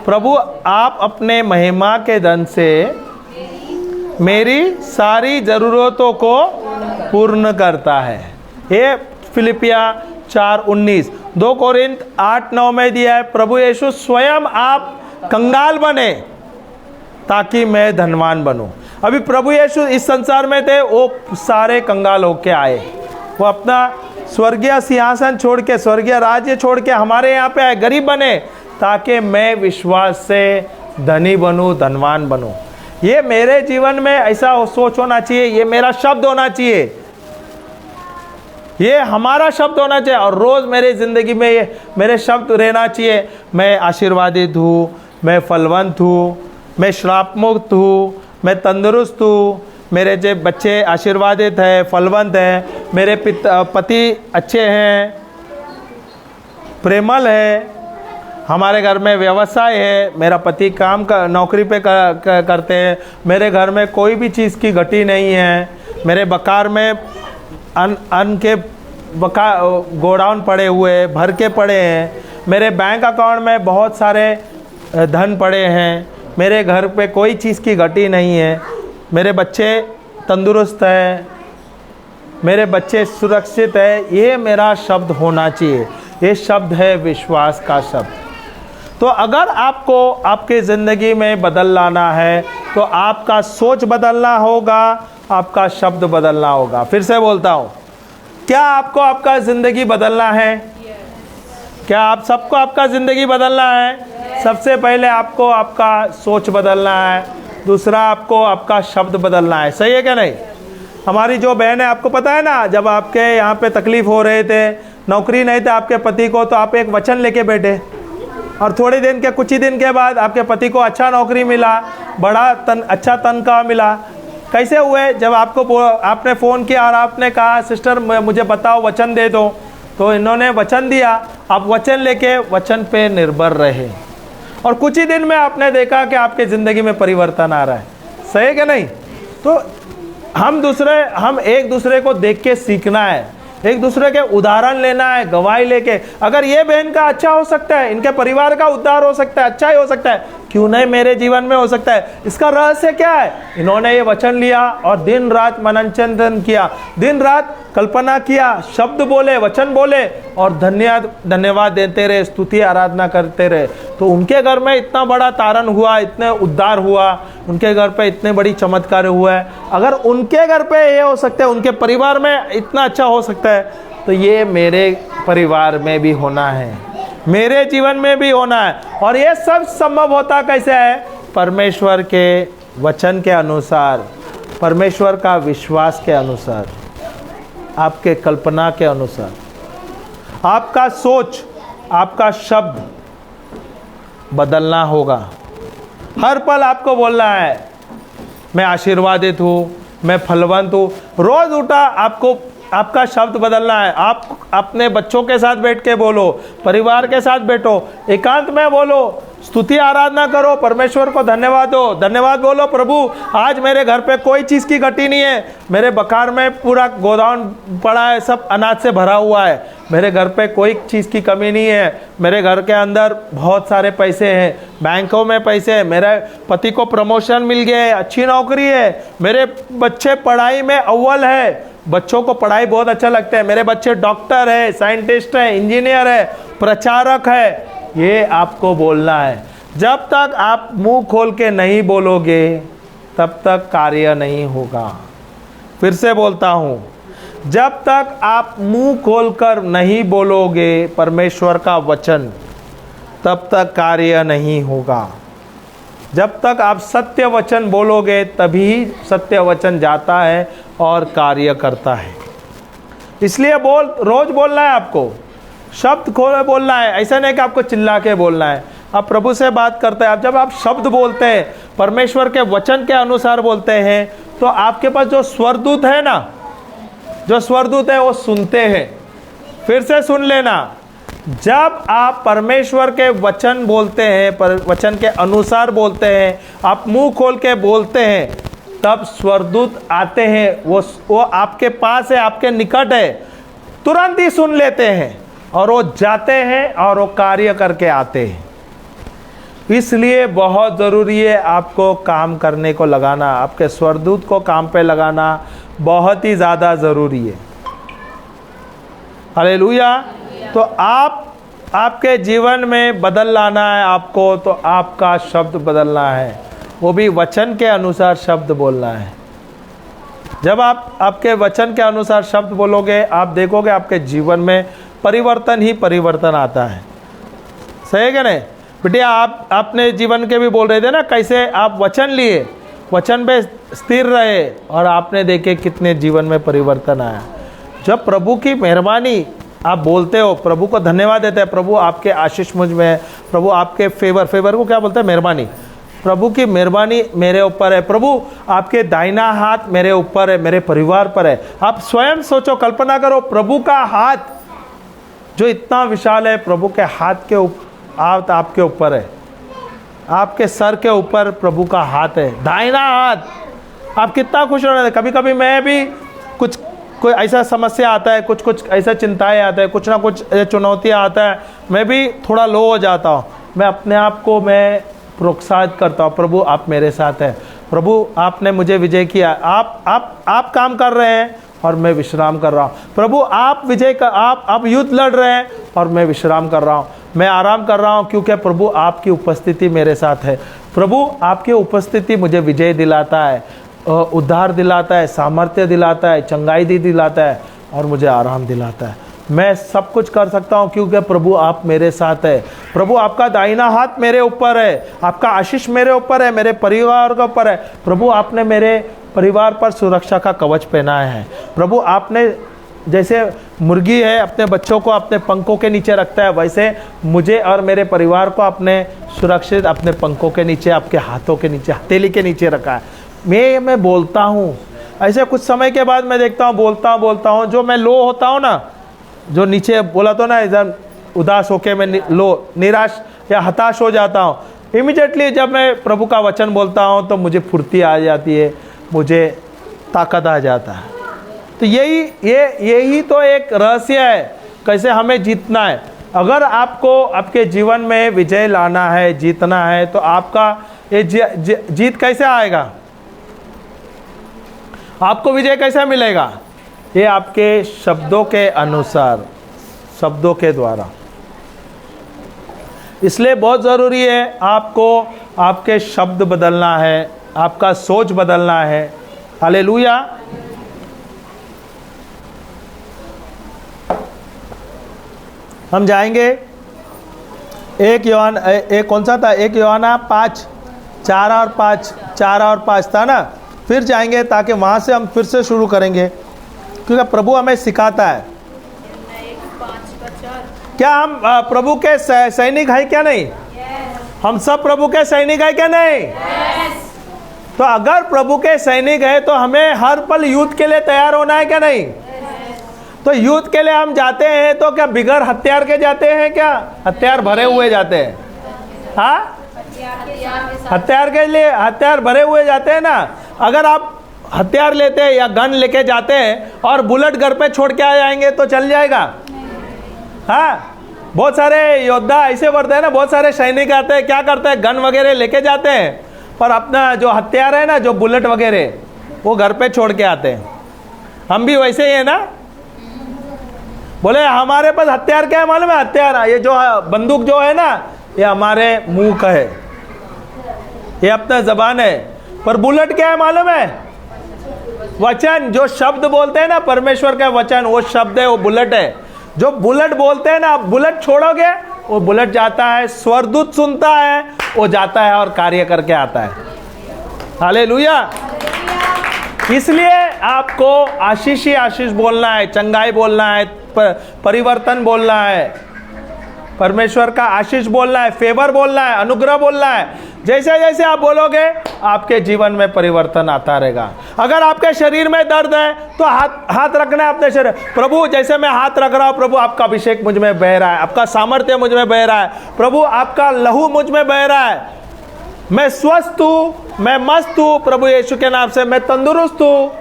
प्रभु आप अपने महिमा के धन से मेरी सारी जरूरतों को पूर्ण करता है। ये फिलिपिया 4:19। 2 कोरिन्थ 8-9 में दिया है, प्रभु यीशु स्वयं आप कंगाल बने ताकि मैं धनवान बनूं। अभी प्रभु यीशु इस संसार में थे, वो सारे कंगाल होके आए, वो अपना स्वर्गीय सिंहासन छोड़ के, स्वर्गीय राज्य छोड़ के हमारे यहाँ पे आए, गरीब बने ताकि मैं विश्वास से धनी बनूं, धनवान बनूं। ये मेरे जीवन में ऐसा सोच होना चाहिए, ये मेरा शब्द होना चाहिए, ये हमारा शब्द होना चाहिए, और रोज़ मेरे ज़िंदगी में ये मेरे शब्द रहना चाहिए। मैं आशीर्वादित हूँ, मैं फलवंत हूँ, मैं श्राप मुक्त हूँ, मैं तंदुरुस्त हूँ, मेरे जो बच्चे आशीर्वादित हैं, फलवंत हैं, मेरे पति अच्छे हैं, प्रेमल है, हमारे घर में व्यवसाय है, मेरा पति काम का नौकरी पे करते हैं, मेरे घर में कोई भी चीज़ की घटी नहीं है, मेरे बकार में अन्न के गोडाउन पड़े हुए भर के पड़े हैं, मेरे बैंक अकाउंट में बहुत सारे धन पड़े हैं, मेरे घर पे कोई चीज़ की घटी नहीं है, मेरे बच्चे तंदुरुस्त हैं, मेरे बच्चे सुरक्षित है। ये मेरा शब्द होना चाहिए। ये शब्द है विश्वास का शब्द। तो अगर आपको आपकी ज़िंदगी में बदल लाना है तो आपका सोच बदलना होगा, आपका शब्द बदलना होगा। फिर से बोलता हूँ, क्या आपको आपका ज़िंदगी बदलना है? क्या आप सबको आपका ज़िंदगी बदलना है? सबसे पहले आपको आपका सोच बदलना है, दूसरा आपको आपका शब्द बदलना है। सही है क्या नहीं? हमारी जो बहन है, आपको पता है ना, जब आपके यहाँ पे तकलीफ़ हो रहे थे, नौकरी नहीं था आपके पति को, तो आप एक वचन लेके बैठे और थोड़े दिन के कुछ ही दिन के बाद आपके पति को अच्छा नौकरी मिला, अच्छा तनख्वाह मिला। कैसे हुए? जब आपने फ़ोन किया और आपने कहा सिस्टर मुझे बताओ, वचन दे दो, तो इन्होंने वचन दिया। आप वचन लेके वचन पे निर्भर रहे और कुछ ही दिन में आपने देखा कि आपके ज़िंदगी में परिवर्तन आ रहा है। सही है क्या नहीं? तो हम एक दूसरे को देख के सीखना है, एक दूसरे के उदाहरण लेना है, गवाही लेके। अगर ये बहन का अच्छा हो सकता है, इनके परिवार का उद्धार हो सकता है, अच्छा ही हो सकता है, क्यों नहीं मेरे जीवन में हो सकता है? इसका रहस्य क्या है? इन्होंने ये वचन लिया और दिन रात मनन चिंतन किया, दिन रात कल्पना किया, शब्द बोले, वचन बोले और धन्यवाद देते रहे, स्तुति आराधना करते रहे। तो उनके घर में इतना बड़ा तारण हुआ, इतने उद्धार हुआ, उनके घर पे इतने बड़ी चमत्कार हुआ है। अगर उनके घर पे ये हो सकता है, उनके परिवार में इतना अच्छा हो सकता है, तो ये मेरे परिवार में भी होना है, मेरे जीवन में भी होना है। और ये सब संभव होता कैसे है? परमेश्वर के वचन के अनुसार, परमेश्वर का विश्वास के अनुसार, आपके कल्पना के अनुसार। आपका सोच, आपका शब्द बदलना होगा। हर पल आपको बोलना है मैं आशीर्वादित हूँ, मैं फलवंत हूँ। रोज उठा आपको आपका शब्द बदलना है। आप अपने बच्चों के साथ बैठ के बोलो, परिवार के साथ बैठो, एकांत में बोलो, स्तुति आराधना करो, परमेश्वर को धन्यवाद दो, धन्यवाद बोलो, प्रभु आज मेरे घर पे कोई चीज़ की घटी नहीं है, मेरे बकार में पूरा गोदाम पड़ा है, सब अनाज से भरा हुआ है, मेरे घर पे कोई चीज़ की कमी नहीं है, मेरे घर के अंदर बहुत सारे पैसे हैं, बैंकों में पैसे हैं, मेरे पति को प्रमोशन मिल गया है, अच्छी नौकरी है, मेरे बच्चे पढ़ाई में अव्वल है, बच्चों को पढ़ाई बहुत अच्छा लगता है, मेरे बच्चे डॉक्टर है, साइंटिस्ट है, इंजीनियर है, प्रचारक है। ये आपको बोलना है। जब तक आप मुंह खोल के नहीं बोलोगे तब तक कार्य नहीं होगा। फिर से बोलता हूँ, जब तक आप मुंह खोलकर नहीं बोलोगे परमेश्वर का वचन, तब तक कार्य नहीं होगा। जब तक आप सत्य वचन बोलोगे तभी सत्य वचन जाता है और कार्य करता है। इसलिए रोज बोलना है आपको, शब्द खोले बोलना है। ऐसा नहीं कि आपको चिल्ला के बोलना है। आप प्रभु से बात करते हैं, जब आप शब्द बोलते हैं, परमेश्वर के वचन के अनुसार बोलते हैं, तो आपके पास जो स्वरदूत है ना, जो स्वरदूत है वो सुनते हैं। फिर से सुन लेना, जब आप परमेश्वर के वचन बोलते हैं, वचन के अनुसार बोलते हैं, आप मुंह खोल के बोलते हैं, तब स्वरदूत आते हैं। वो आपके पास है, आपके निकट है, तुरंत ही सुन लेते हैं और वो जाते हैं और वो कार्य करके आते हैं। इसलिए बहुत ज़रूरी है आपको काम करने को लगाना, आपके स्वरदूत को काम पे लगाना बहुत ही ज़्यादा ज़रूरी है। हालेलुया। तो आपके जीवन में बदल लाना है आपको, तो आपका शब्द बदलना है, वो भी वचन के अनुसार शब्द बोलना है। जब आप आपके वचन के अनुसार शब्द बोलोगे, आप देखोगे आपके जीवन में परिवर्तन ही परिवर्तन आता है। सही है क्या नहीं? बेटिया आप अपने जीवन के भी बोल रहे थे ना, कैसे आप वचन लिए, वचन पे स्थिर रहे और आपने देखे कितने जीवन में परिवर्तन आया। जब प्रभु की मेहरबानी आप बोलते हो, प्रभु को धन्यवाद देते हैं, प्रभु आपके आशीष मुझ में है, प्रभु आपके फेवर को क्या बोलते हैं? मेहरबानी। प्रभु की मेहरबानी मेरे ऊपर है, प्रभु आपके दाहिना हाथ मेरे ऊपर है, मेरे परिवार पर है। आप स्वयं सोचो, कल्पना करो, प्रभु का हाथ जो इतना विशाल है, प्रभु के हाथ के हाथ आपके ऊपर है, आपके सर के ऊपर प्रभु का हाथ है, दाहिना हाथ। आप कितना खुश हो रहे हैं। कभी कभी मैं भी कोई ऐसा समस्या आता है, कुछ ऐसा चिंताएं आता है, कुछ ना कुछ चुनौतियां आता है, मैं भी थोड़ा लो हो जाता हूँ। मैं अपने आप को मैं प्रोत्साहित करता हूँ, प्रभु आप मेरे साथ हैं, प्रभु आपने मुझे विजय किया, आप काम कर रहे हैं, और मैं विश्राम कर रहा हूँ। प्रभु आप विजय का आप युद्ध लड़ रहे हैं और मैं विश्राम कर रहा हूँ, मैं आराम कर रहा हूँ, क्योंकि प्रभु आपकी उपस्थिति मेरे साथ है। प्रभु आपकी उपस्थिति मुझे विजय दिलाता है, उद्धार दिलाता है, सामर्थ्य दिलाता है, चंगाई दिलाता है और मुझे आराम दिलाता है। मैं सब कुछ कर सकता हूँ क्योंकि प्रभु आप मेरे साथ है। प्रभु आपका दाहिना हाथ मेरे ऊपर है, आपका आशीष मेरे ऊपर है, मेरे परिवार के ऊपर है। प्रभु आपने मेरे परिवार पर सुरक्षा का कवच पहनाया है। प्रभु आपने जैसे मुर्गी है अपने बच्चों को अपने पंखों के नीचे रखता है, वैसे मुझे और मेरे परिवार को अपने सुरक्षित अपने पंखों के नीचे, आपके हाथों के नीचे, हथेली के नीचे रखा है। मैं बोलता हूँ, ऐसे कुछ समय के बाद मैं देखता हूँ बोलता हूँ, जो मैं लो होता हूँ ना, जो नीचे बोला तो ना इधर उदास होके मैं निराश या हताश हो जाता हूँ, इमीडिएटली जब मैं प्रभु का वचन बोलता हूँ तो मुझे फुर्ती आ जाती है, मुझे ताकत आ जाता है। तो यही तो एक रहस्य है कैसे हमें जीतना है। अगर आपको आपके जीवन में विजय लाना है, जीतना है, तो आपका ये जीत कैसे आएगा, आपको विजय कैसे मिलेगा? ये आपके शब्दों के अनुसार, शब्दों के द्वारा। इसलिए बहुत ज़रूरी है आपको आपके शब्द बदलना है, आपका सोच बदलना है। हालेलुया। हम जाएंगे एक कौन सा था, 1 यूहन्ना 5 4 और 5 था ना। फिर जाएंगे ताकि वहाँ से हम फिर से शुरू करेंगे, क्योंकि प्रभु हमें सिखाता है। क्या हम प्रभु के सैनिक हैं क्या नहीं? हम सब प्रभु के सैनिक हैं क्या नहीं? तो अगर प्रभु के सैनिक है तो हमें हर पल युद्ध के लिए तैयार होना है क्या नहीं? तो युद्ध के लिए हम जाते हैं तो क्या बिगड़ हथियार के जाते हैं क्या? हथियार भरे हुए जाते हैं। हाँ, हथियार के लिए हथियार भरे हुए जाते हैं ना। अगर आप हथियार लेते हैं या गन लेके जाते हैं और बुलेट घर पे छोड़ के आ जाएंगे तो चल जाएगा? हाँ, बहुत सारे योद्धा ऐसे बढ़ते हैं ना, बहुत सारे सैनिक आते हैं, क्या करते हैं, गन वगैरह लेके जाते हैं, पर अपना जो हथियार है ना, जो बुलेट वगैरह, वो घर पे छोड़ के आते हैं। हम भी वैसे ही है ना। बोले हमारे पास हथियार क्या है मालूम है? हथियार ये जो बंदूक जो है ना, ये हमारे मुंह का है, ये अपना जबान है। पर बुलेट क्या है मालूम है? वचन, जो शब्द बोलते हैं ना, परमेश्वर का वचन, वो शब्द है, वो बुलेट है। जो बुलेट बोलते हैं ना, आप बुलेट छोड़ोगे, वो बुलेट जाता है, स्वरदूत सुनता है, वो जाता है और कार्य करके आता है। हालेलुया। इसलिए आपको आशीष ही आशीष बोलना है, चंगाई बोलना है, परिवर्तन बोलना है, परमेश्वर का आशीष बोलना है, फेवर बोलना है, अनुग्रह बोलना है। जैसे जैसे आप बोलोगे आपके जीवन में परिवर्तन आता रहेगा। अगर आपके शरीर में दर्द है तो हाथ रखना है अपने शरीर। प्रभु जैसे मैं हाथ रख रहा हूँ, प्रभु आपका अभिषेक मुझ में बह रहा है, आपका सामर्थ्य मुझ में बह रहा है, प्रभु आपका लहू मुझ में बह रहा है, मैं स्वस्थ हूँ, मैं मस्त हूँ, प्रभु यीशु के नाम से मैं तंदुरुस्त हूँ,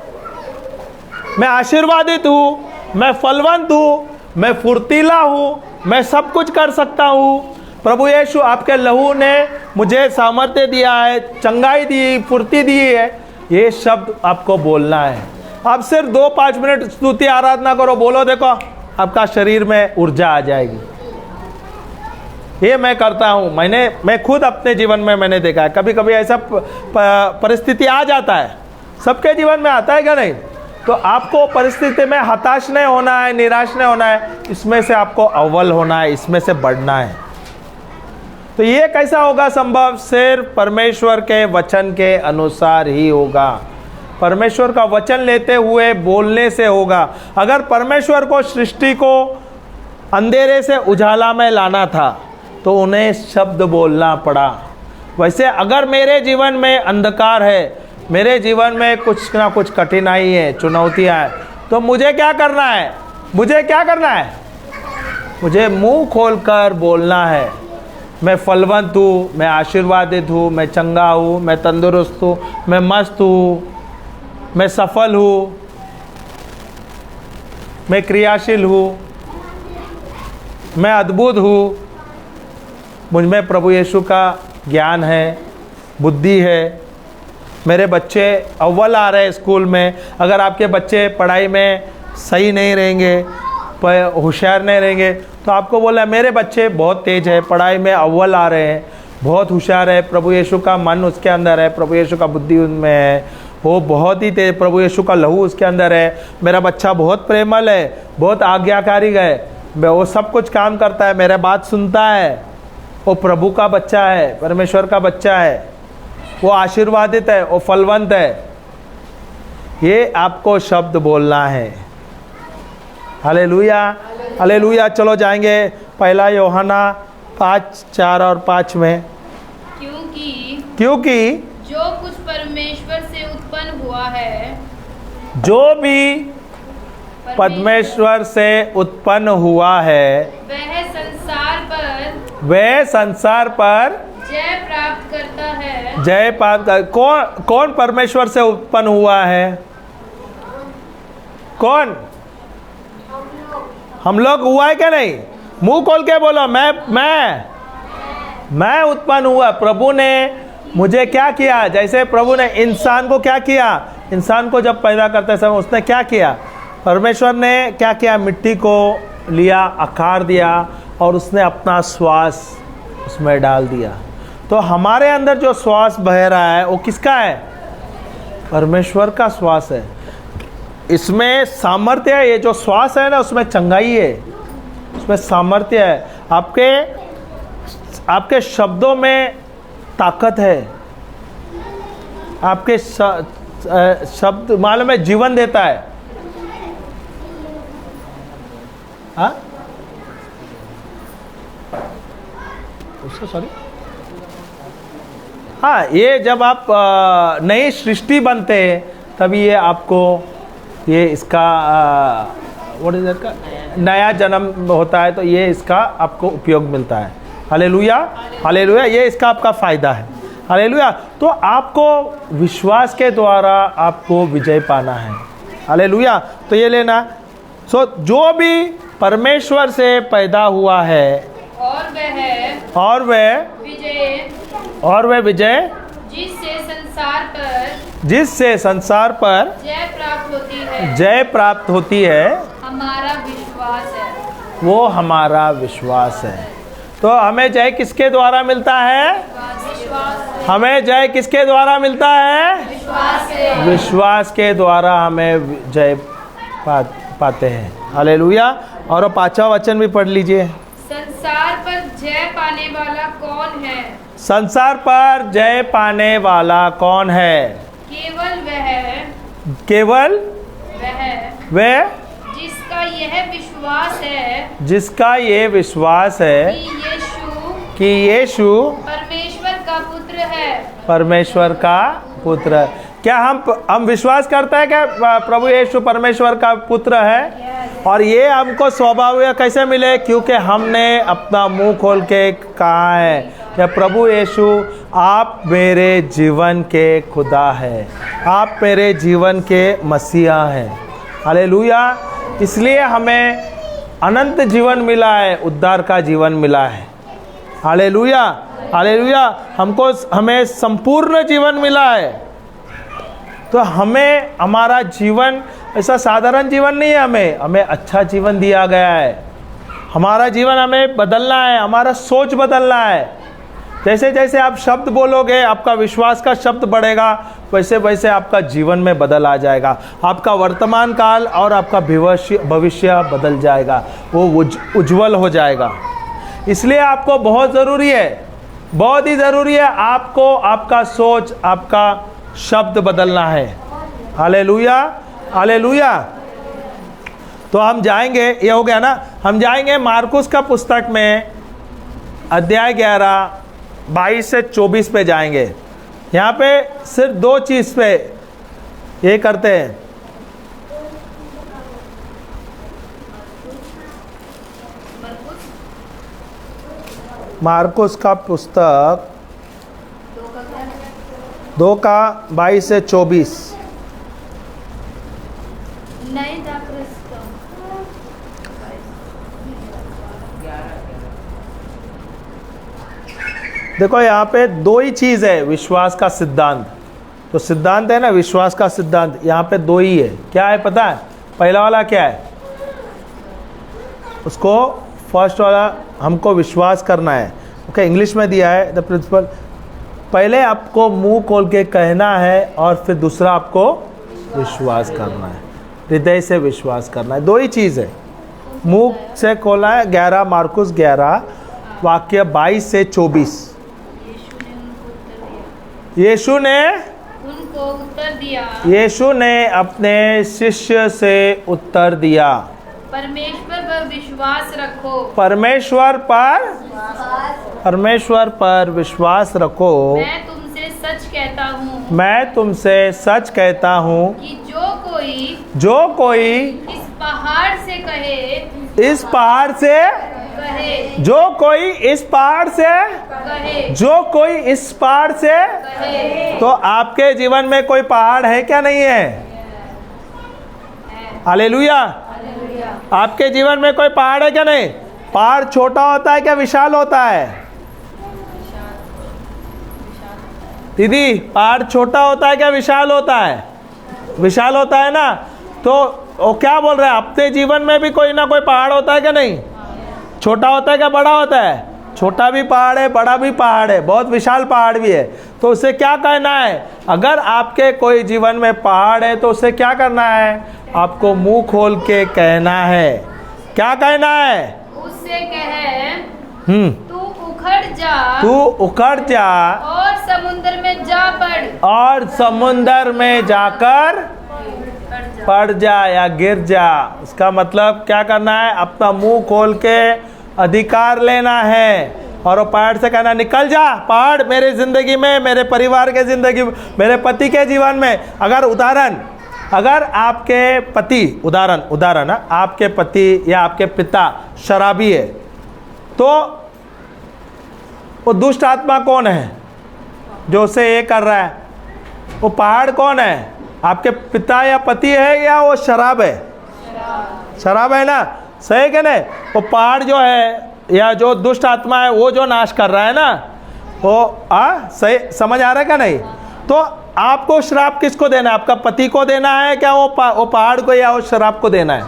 मैं आशीर्वादित हूँ, मैं फलवंत हूँ, मैं फुर्तीला हूँ, मैं सब कुछ कर सकता हूँ। प्रभु यीशु आपके लहू ने मुझे सामर्थ्य दिया है, चंगाई दी, फुर्ती दी है। ये शब्द आपको बोलना है। आप सिर्फ 2-5 मिनट स्तुति आराधना करो, बोलो, देखो आपका शरीर में ऊर्जा आ जाएगी। ये मैं करता हूँ, मैं खुद अपने जीवन में मैंने देखा है। कभी कभी ऐसा परिस्थिति आ जाता है, सबके जीवन में आता है क्या नहीं? तो आपको परिस्थिति में हताश नहीं होना है, निराश नहीं होना है, इसमें से आपको अव्वल होना है, इसमें से बढ़ना है। तो ये कैसा होगा संभव? सिर्फ परमेश्वर के वचन के अनुसार ही होगा। परमेश्वर का वचन लेते हुए बोलने से होगा। अगर परमेश्वर को सृष्टि को अंधेरे से उजाला में लाना था तो उन्हें शब्द बोलना पड़ा। वैसे अगर मेरे जीवन में अंधकार है, मेरे जीवन में कुछ ना कुछ कठिनाई है, चुनौतियाँ हैं, तो मुझे क्या करना है? मुझे मुंह खोलकर बोलना है, मैं फलवंत हूँ, मैं आशीर्वादित हूँ, मैं चंगा हूँ, मैं तंदुरुस्त हूँ, मैं मस्त हूँ, मैं सफल हूँ, मैं क्रियाशील हूँ, मैं अद्भुत हूँ, मुझ में प्रभु यीशु का ज्ञान है, बुद्धि है, मेरे बच्चे अव्वल आ रहे हैं स्कूल में। अगर आपके बच्चे पढ़ाई में सही नहीं रहेंगे, होशियार नहीं रहेंगे, तो आपको बोला मेरे बच्चे बहुत तेज है, पढ़ाई में अव्वल आ रहे हैं, बहुत होशियार है, प्रभु यीशु का मन उसके अंदर है, प्रभु यीशु का बुद्धि उनमें है, वो बहुत ही तेज, प्रभु यीशु का लहू उसके अंदर है, मेरा बच्चा बहुत प्रेमल है, बहुत आज्ञाकारी है, वो सब कुछ काम करता है, मेरे बात सुनता है, वो प्रभु का बच्चा है, परमेश्वर का बच्चा है, वो आशीर्वादित है, वो फलवंत है। ये आपको शब्द बोलना है। Hallelujah, hallelujah. चलो जाएंगे 1 यूहन्ना 5, 4 और 5 में। क्योंकि जो कुछ परमेश्वर से उत्पन्न हुआ है, जो भी परमेश्वर से उत्पन्न हुआ है, वह संसार पर जय प्राप्त करता है। जय प्राप्त कर। कौन परमेश्वर से उत्पन्न हुआ है? कौन? हम लोग हुआ है क्या? नहीं, मुंह खोल के बोलो। मैं उत्पन्न हुआ। प्रभु ने मुझे क्या किया? जैसे प्रभु ने इंसान को क्या किया? इंसान को जब पैदा करते समय उसने क्या किया? परमेश्वर ने क्या किया? मिट्टी को लिया, आकार दिया और उसने अपना श्वास उसमें डाल दिया। तो हमारे अंदर जो श्वास बह रहा है वो किसका है? परमेश्वर का श्वास है। इसमें सामर्थ्य है। ये जो श्वास है ना, उसमें चंगाई है, उसमें सामर्थ्य है। आपके शब्दों में ताकत है। आपके शब्द मालूम है जीवन देता है। हाँ, उससे सॉरी। हाँ, ये जब आप नई सृष्टि बनते हैं तभी ये आपको ये इसका व्हाट इज दैट का नया जन्म होता है, तो ये इसका आपको उपयोग मिलता है। Hallelujah, hallelujah. ये इसका आपका फायदा है। हालेलुया। तो आपको विश्वास के द्वारा आपको विजय पाना है। हालेलुया। तो ये लेना। जो भी परमेश्वर से पैदा हुआ है और वह विजय जिससे संसार पर जय प्राप्त होती है, हमारा विश्वास है। वो हमारा विश्वास है। तो हमें जय किसके द्वारा मिलता है? हमें जय किसके द्वारा मिलता है? विश्वास के द्वारा हमें जय पाते हैं। हालेलुया। और 5वां वचन भी पढ़ लीजिए। संसार पर जय पाने वाला कौन है? संसार पर जय पाने वाला कौन है? केवल वह जिसका यह विश्वास है कि यीशु परमेश्वर का पुत्र है। क्या हम विश्वास करते हैं क्या प्रभु यीशु परमेश्वर का पुत्र है? और ये हमको स्वभाव कैसे मिले? क्योंकि हमने अपना मुंह खोल के कहा है कि प्रभु यीशु आप मेरे जीवन के खुदा है, आप मेरे जीवन के मसीहा हैं। हालेलुया। इसलिए हमें अनंत जीवन मिला है, उद्धार का जीवन मिला है। Hallelujah, hallelujah. हमें संपूर्ण जीवन मिला है। तो हमें हमारा जीवन ऐसा साधारण जीवन नहीं है, हमें अच्छा जीवन दिया गया है। हमारा जीवन हमें बदलना है, हमारा सोच बदलना है। जैसे जैसे आप शब्द बोलोगे, आपका विश्वास का शब्द बढ़ेगा, वैसे वैसे आपका जीवन में बदल आ जाएगा। आपका वर्तमान काल और आपका भविष्य बदल जाएगा, वो उज्जवल हो जाएगा। इसलिए आपको बहुत ज़रूरी है, बहुत ही ज़रूरी है, आपको आपका सोच, आपका शब्द बदलना है। Hallelujah, hallelujah. तो हम जाएंगे, ये हो गया ना, हम जाएंगे मार्कुस का पुस्तक में अध्याय 11 22 से 24 पे जाएंगे। यहाँ पे सिर्फ 2 चीज़ पे ये करते हैं। मार्कुस का पुस्तक 2 का 22 से 24। देखो यहाँ पे 2 ही चीज़ है विश्वास का सिद्धांत। तो सिद्धांत है ना, विश्वास का सिद्धांत, यहाँ पे दो ही है। क्या है पता है? पहला वाला क्या है? उसको फर्स्ट वाला हमको विश्वास करना है। ओके, इंग्लिश में दिया है द प्रिंसिपल, पहले आपको मुंह खोल के कहना है और फिर दूसरा आपको विश्वास करना है, हृदय से विश्वास करना है। दो ही चीज़ है, मुंह से खोला है। 11 मार्कुस 11 वाक्य 22 से 24। यीशु ने उनको उत्तर दिया, यीशु ने अपने शिष्य से उत्तर दिया, परमेश्वर पर विश्वास रखो। परमेश्वर पर विश्वास रखो। मैं तुमसे सच कहता हूँ मैं तुमसे सच कहता हूँ कि जो कोई इस पहाड़ से कहे, जो कोई इस पहाड़ से कहे। तो आपके जीवन में कोई पहाड़ है क्या? नहीं है। हालेलुया। आपके जीवन में कोई पहाड़ है क्या? नहीं। पहाड़ छोटा होता है क्या विशाल होता है? दीदी, पहाड़ छोटा होता है क्या विशाल होता है? विशाल होता है ना। तो वो क्या बोल रहा है, अपने जीवन में भी कोई ना कोई पहाड़ होता है क्या? नहीं। छोटा होता है क्या बड़ा होता है? छोटा भी पहाड़ है, बड़ा भी पहाड़ है, बहुत विशाल पहाड़ भी है। तो उसे क्या कहना है? अगर आपके कोई जीवन में पहाड़ है तो उसे क्या करना है? आपको मुंह खोल के कहना है। क्या कहना है? उससे कहे, तू उखड़ जा और समुद्र में जा पड़, और समुंदर में जाकर पड़ जा या गिर जा। उसका मतलब क्या करना है? अपना मुंह खोल के अधिकार लेना है और वो पहाड़ से कहना, निकल जा पहाड़, मेरे जिंदगी में, मेरे परिवार के जिंदगी में, मेरे पति के जीवन में। अगर आपके पति, उदाहरण आपके पति या आपके पिता शराबी है, तो वो दुष्ट आत्मा कौन है जो उसे ये कर रहा है? वो पहाड़ कौन है? आपके पिता या पति है या वो शराब है? शराब है ना, सही है नहीं? वो पहाड़ जो है या जो दुष्ट आत्मा है वो जो नाश कर रहा है ना, वो सही समझ आ रहा है क्या? नहीं। तो आपको श्राप किसको देना है? आपका पति को देना है क्या वो पहाड़ को, या वो शराब को देना है?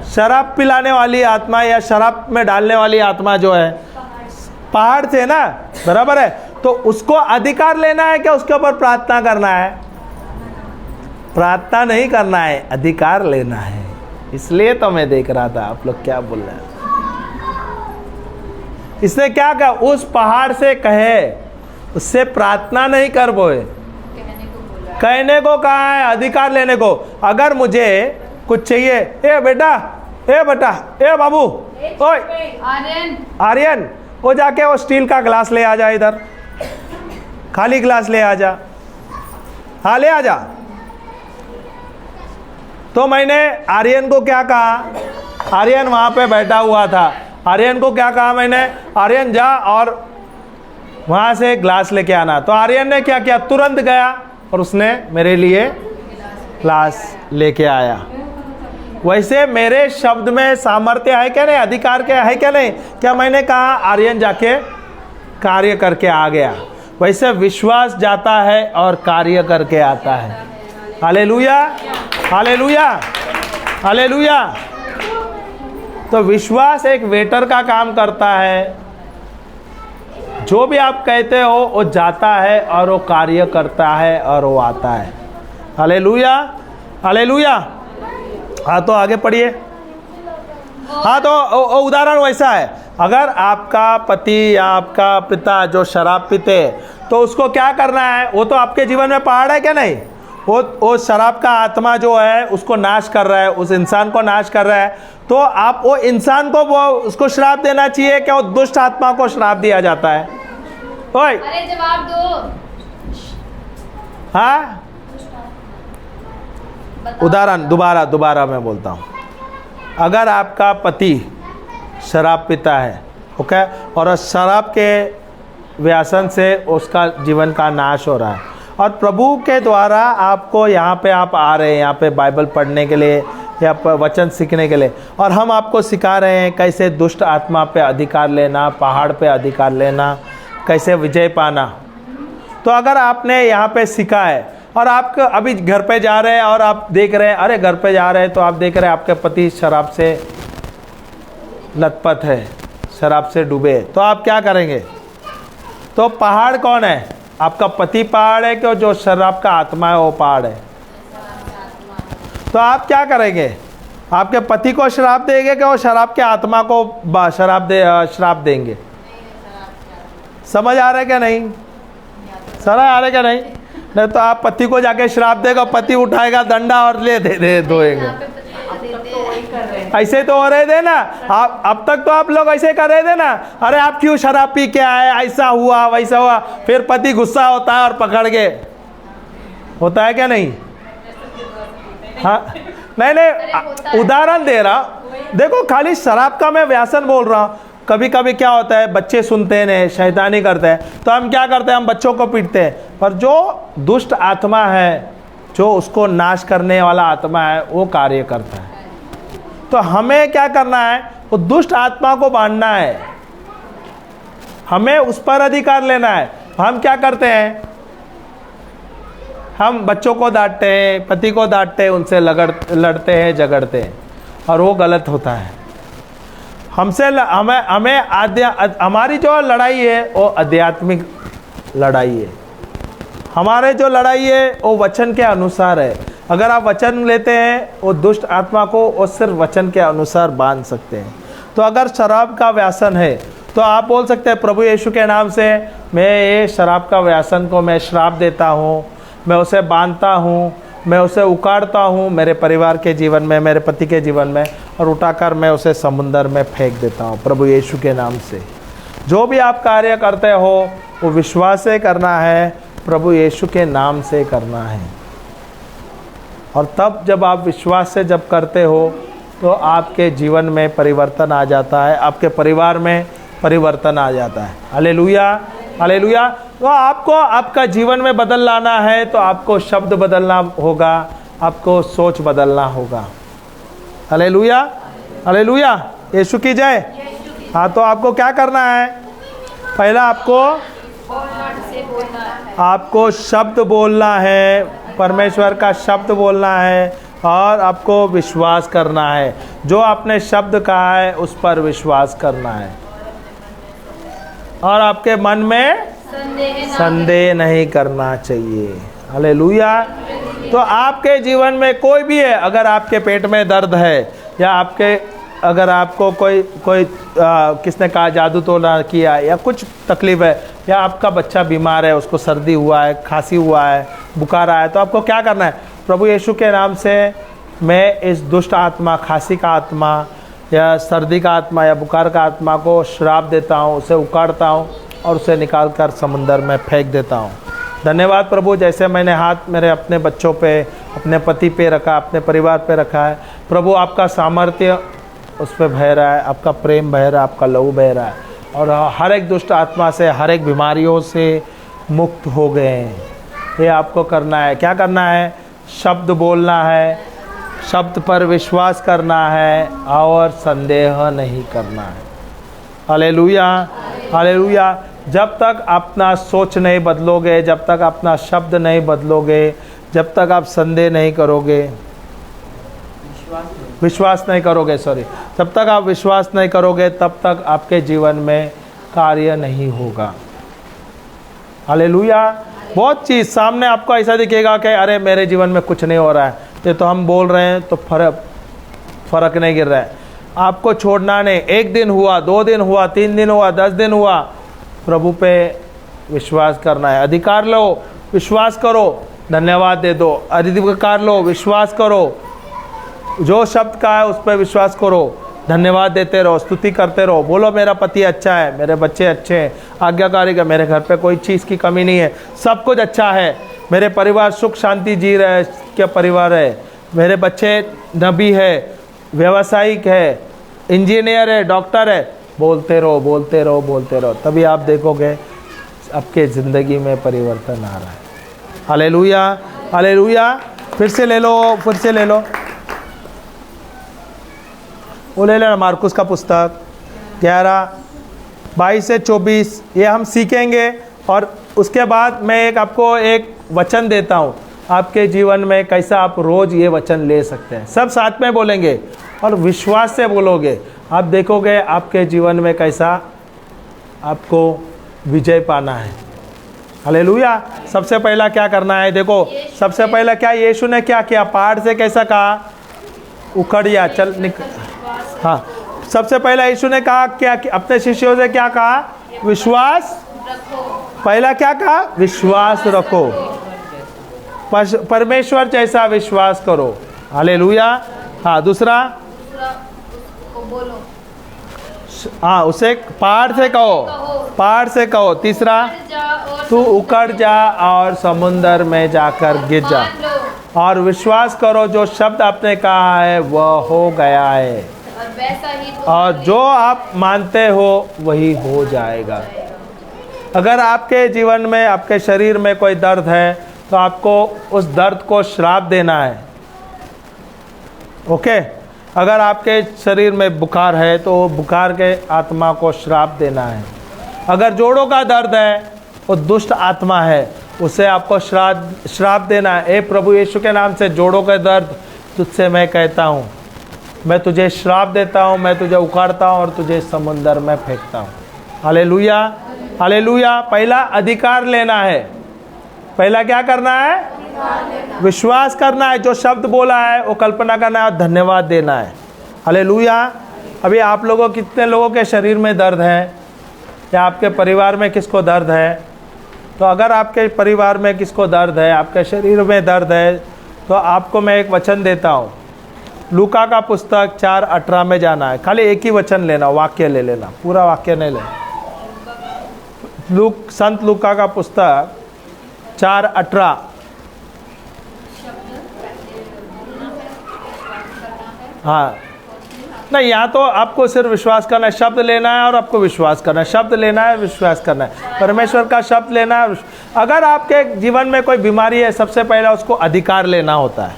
शराब पिलाने वाली आत्मा या शराब में डालने वाली आत्मा जो है पहाड़ से ना, बराबर है। तो उसको अधिकार लेना है क्या उसके ऊपर प्रार्थना करना है? प्रार्थना नहीं करना है, अधिकार लेना है। इसलिए तो मैं देख रहा था आप लोग क्या बोल रहे हैं। इसने क्या कहा? उस पहाड़ से कहे, उससे प्रार्थना नहीं कर बोए, कहने को कहा है, अधिकार लेने को। अगर मुझे कुछ चाहिए, ए बेटा, ए बाबू, ओए आर्यन, वो जाके वो स्टील का ग्लास ले आ जा, इधर खाली ग्लास ले आ जा, हाँ ले आ जा। तो मैंने आर्यन को क्या कहा? आर्यन वहां पे बैठा हुआ था। आर्यन को क्या कहा मैंने? आर्यन जा और वहां से ग्लास लेके आना। तो आर्यन ने क्या किया? तुरंत गया और उसने मेरे लिए ग्लास लेके आया। वैसे मेरे शब्द में सामर्थ्य है क्या नहीं? अधिकार क्या है क्या नहीं? क्या मैंने कहा आर्यन जाके कार्य करके आ गया? वैसे विश्वास जाता है और कार्य करके आता है। Hallelujah, hallelujah, hallelujah. तो विश्वास एक वेटर का काम करता है। जो भी आप कहते हो वो जाता है और वो कार्य करता है और वो आता है। Hallelujah, hallelujah. हाँ, तो आगे पढ़िए। हाँ, तो उदाहरण वैसा है, अगर आपका पति या आपका पिता जो शराब पीते तो उसको क्या करना है? वो तो आपके जीवन में पहाड़ है क्या नहीं? वो शराब का आत्मा जो है उसको नाश कर रहा है, उस इंसान को नाश कर रहा है। तो आप वो इंसान को वो उसको श्राप देना चाहिए क्या? वो दुष्ट आत्मा को श्राप दिया जाता है? ओए, अरे जवाब दो। हाँ, उदाहरण दोबारा मैं बोलता हूँ। अगर आपका पति शराब पीता है, ओके, और शराब के व्यसन से उसका जीवन का नाश हो रहा है, और प्रभु के द्वारा आपको यहाँ पे आप आ रहे हैं, यहाँ पे बाइबल पढ़ने के लिए या वचन सीखने के लिए, और हम आपको सिखा रहे हैं कैसे दुष्ट आत्मा पे अधिकार लेना, पहाड़ पे अधिकार लेना, कैसे विजय पाना। तो अगर आपने यहाँ पे सीखा है और आप अभी घर पे जा रहे हैं और आप देख रहे हैं, अरे घर पे जा रहे हैं तो आप देख रहे हैं आपके पति शराब से लथपथ है, शराब से डूबे, तो आप क्या करेंगे? तो पहाड़ कौन है? आपका पति पहाड़ है कि जो शराब का आत्मा है वो पहाड़ है? तो आप क्या करेंगे? आपके पति को श्राप देंगे कि वो शराब के आत्मा को श्राप देंगे? समझ आ रहा है क्या नहीं? समझ आ रहा है क्या नहीं? नहीं तो आप पति को जाके श्राप देगा, पति उठाएगा डंडा और ले दे दोएंगे। ऐसे तो हो रहे थे ना आप, अब तक तो आप लोग ऐसे कर रहे थे ना, अरे आप क्यों शराब पी के आए, ऐसा हुआ वैसा हुआ, फिर पति गुस्सा होता है और पकड़ के, होता है क्या नहीं? हाँ नहीं, उदाहरण दे रहा, देखो खाली शराब का मैं व्यसन बोल रहा हूँ। कभी कभी क्या होता है, बच्चे सुनते नहीं, शैतानी करते हैं, तो हम क्या करते हैं, हम बच्चों को पीटते हैं। पर जो दुष्ट आत्मा है, जो उसको नाश करने वाला आत्मा है, वो कार्य करता है। तो हमें क्या करना है, वो दुष्ट आत्मा को बांधना है, हमें उस पर अधिकार लेना है। हम क्या करते हैं, हम बच्चों को डांटते हैं, पति को डांटते हैं, उनसे लड़ते हैं, झगड़ते हैं, और वो गलत होता है। हमारी जो लड़ाई है वो आध्यात्मिक लड़ाई है। हमारे जो लड़ाई है वो वचन के अनुसार है। अगर आप वचन लेते हैं, वो दुष्ट आत्मा को वो सिर्फ वचन के अनुसार बांध सकते हैं। तो अगर शराब का व्यसन है तो आप बोल सकते हैं, प्रभु यीशु के नाम से मैं ये शराब का व्यसन को मैं श्राप देता हूँ, मैं उसे बांधता हूँ, मैं उसे उखाड़ता हूँ मेरे परिवार के जीवन में, मेरे पति के जीवन में, और उठाकर मैं उसे समुंदर में फेंक देता हूँ प्रभु यीशु के नाम से। जो भी आप कार्य करते हो वो विश्वास से करना है, प्रभु यीशु के नाम से करना है। और तब जब आप विश्वास से जब करते हो तो आपके जीवन में परिवर्तन आ जाता है, आपके परिवार में परिवर्तन आ जाता है। Hallelujah, hallelujah. तो आपको आपका जीवन में बदल लाना है तो आपको शब्द बदलना होगा, आपको सोच बदलना होगा। हालेलुया, हालेलुया, यीशु की जय। हाँ, तो आपको क्या करना है, पहला आपको शब्द बोलना है, परमेश्वर का शब्द बोलना है, और आपको विश्वास करना है। जो आपने शब्द कहा है उस पर विश्वास करना है, और आपके मन में संदेह नहीं करना चाहिए। हालेलुया। तो आपके जीवन में कोई भी है, अगर आपके पेट में दर्द है, या अगर आपको कोई किसने कहा जादू टोना किया, या कुछ तकलीफ है, या आपका बच्चा बीमार है, उसको सर्दी हुआ है, खांसी हुआ है, बुखार आया है, तो आपको क्या करना है, प्रभु यीशु के नाम से मैं इस दुष्ट आत्मा, खांसी का आत्मा या सर्दी का आत्मा या बुखार का आत्मा को श्राप देता हूँ, उसे उखाड़ता हूँ और उसे निकाल कर समुंदर में फेंक देता हूँ। धन्यवाद प्रभु, जैसे मैंने हाथ मेरे अपने बच्चों पे, अपने पति पे रखा, अपने परिवार पे रखा है, प्रभु आपका सामर्थ्य उस पर बह रहा है, आपका प्रेम बह रहा है, आपका लहू बह रहा है, और हर एक दुष्ट आत्मा से, हर एक बीमारियों से मुक्त हो गए हैं। ये आपको करना है। क्या करना है, शब्द बोलना है, शब्द पर विश्वास करना है, और संदेह नहीं करना है। Hallelujah, hallelujah. जब तक अपना सोच नहीं बदलोगे, जब तक अपना शब्द नहीं बदलोगे, जब तक आप संदेह नहीं करोगे, विश्वास नहीं करोगे, जब तक आप विश्वास नहीं करोगे, तब तक आपके जीवन में कार्य नहीं होगा। हालेलुया। बहुत चीज़ सामने आपको ऐसा दिखेगा कि अरे मेरे जीवन में कुछ नहीं हो रहा है, ये तो हम बोल रहे हैं तो फर्क नहीं गिर रहा है। आपको छोड़ना नहीं, 1 दिन हुआ, 2 दिन हुआ, 3 दिन हुआ, 10 दिन हुआ, प्रभु पे विश्वास करना है। अधिकार लो, विश्वास करो, धन्यवाद दे दो। अधिकार लो, विश्वास करो, जो शब्द का है उस पर विश्वास करो, धन्यवाद देते रहो, स्तुति करते रहो, बोलो मेरा पति अच्छा है, मेरे बच्चे अच्छे हैं, आज्ञाकारी का, मेरे घर पे कोई चीज़ की कमी नहीं है, सब कुछ अच्छा है, मेरे परिवार सुख शांति जी रहे, क्या परिवार है, मेरे बच्चे नबी है, व्यावसायिक है, इंजीनियर है, डॉक्टर है। बोलते रहो, बोलते रहो, बोलते रहो, तभी आप देखोगे आपके ज़िंदगी में परिवर्तन आ रहा है। Hallelujah, hallelujah. फिर से ले लो, फिर से ले लो, वो ले लेना मार्कुस का पुस्तक 11:22 से 24। ये हम सीखेंगे और उसके बाद मैं आपको एक वचन देता हूँ, आपके जीवन में कैसा आप रोज ये वचन ले सकते हैं। सब साथ में बोलेंगे और विश्वास से बोलोगे, आप देखोगे आपके जीवन में कैसा आपको विजय पाना है। हालेलुया। सबसे पहला क्या करना है, देखो सबसे पहला क्या यीशु ने क्या किया, पहाड़ से कैसा कहा, उखड़िया चल हाँ, सबसे पहला यीशु ने कहा क्या, अपने शिष्यों से क्या कहा, विश्वास। पहला क्या कहा, विश्वास रखो, परमेश्वर जैसा विश्वास करो। हालेलुया। हाँ, दूसरा हाँ, उसे पहाड़ से कहो, पहाड़ से कहो। तीसरा, तू उखड़ जा और समुंदर में जाकर गिर जा, और विश्वास करो जो शब्द आपने कहा है वह हो गया है, और जो आप मानते हो वही हो जाएगा। अगर आपके जीवन में, आपके शरीर में कोई दर्द है तो आपको उस दर्द को श्राप देना है। ओके, अगर आपके शरीर में बुखार है तो बुखार के आत्मा को श्राप देना है। अगर जोड़ों का दर्द है, वो दुष्ट आत्मा है, उसे आपको श्राप देना है। ए प्रभु यीशु के नाम से जोड़ों का दर्द तुझसे मैं कहता हूँ, मैं तुझे श्राप देता हूँ, मैं तुझे उखाड़ता हूँ और तुझे समुंदर में फेंकता हूँ। Hallelujah, hallelujah. पहला अधिकार लेना है, पहला क्या करना है, विश्वास करना है, जो शब्द बोला है वो कल्पना करना है और धन्यवाद देना है। हालेलुया। अभी आप लोगों, कितने लोगों के शरीर में दर्द है, या आपके परिवार में किसको दर्द है? तो अगर आपके परिवार में किसको दर्द है, आपके शरीर में दर्द है, तो आपको मैं एक वचन देता हूँ। लूका का पुस्तक 4:18 में जाना है, खाली एक ही वचन लेना, वाक्य ले लेना, पूरा वाक्य नहीं लेना। संत लूका का पुस्तक 4:18। हाँ, नहीं, यहाँ तो आपको सिर्फ विश्वास करना है, शब्द लेना है और आपको विश्वास करना है, शब्द लेना है, विश्वास करना है, परमेश्वर का शब्द लेना है। अगर आपके जीवन में कोई बीमारी है, सबसे पहला उसको अधिकार लेना होता है,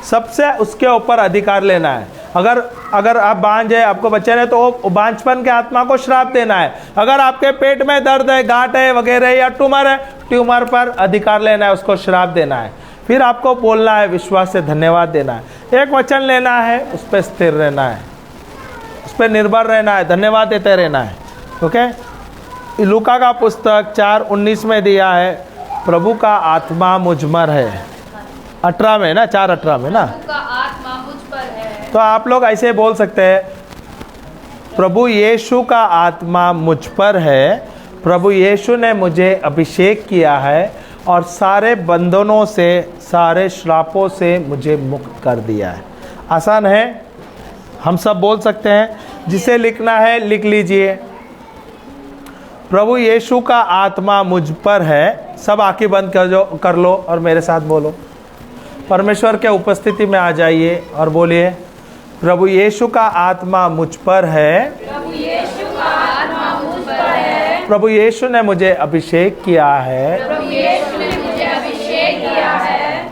सबसे उसके ऊपर अधिकार लेना है। अगर आप बांझ है, आपको बच्चे ने, तो बांझपन के आत्मा को श्राप देना है। अगर आपके पेट में दर्द है, गांठ है वगैरह, या ट्यूमर है, ट्यूमर पर अधिकार लेना है, उसको श्राप देना है। फिर आपको बोलना है, विश्वास से धन्यवाद देना है, एक वचन लेना है, उस पर स्थिर रहना है, उस पर निर्भर रहना है, धन्यवाद देते रहना है। ओके, लूका का पुस्तक 4:19 में दिया है, प्रभु का आत्मा मुझ पर है। 18 में ना, 4:18 में ना, का आत्मा मुझ पर है। तो आप लोग ऐसे बोल सकते हैं, प्रभु यीशु का आत्मा मुझ पर है, प्रभु यीशु ने मुझे अभिषेक किया है और सारे बंधनों से, सारे श्रापों से मुझे मुक्त कर दिया है। आसान है, हम सब बोल सकते हैं। जिसे लिखना है लिख लीजिए, प्रभु यीशु का आत्मा मुझ पर है। सब आंखें बंद कर लो और मेरे साथ बोलो, परमेश्वर के उपस्थिति में आ जाइए और बोलिए, प्रभु यीशु का आत्मा मुझ पर है, प्रभु यीशु का आत्मा मुझ पर है, प्रभु यीशु ने मुझे अभिषेक किया है, प्रभु यीशु ने मुझे अभिषेक किया है,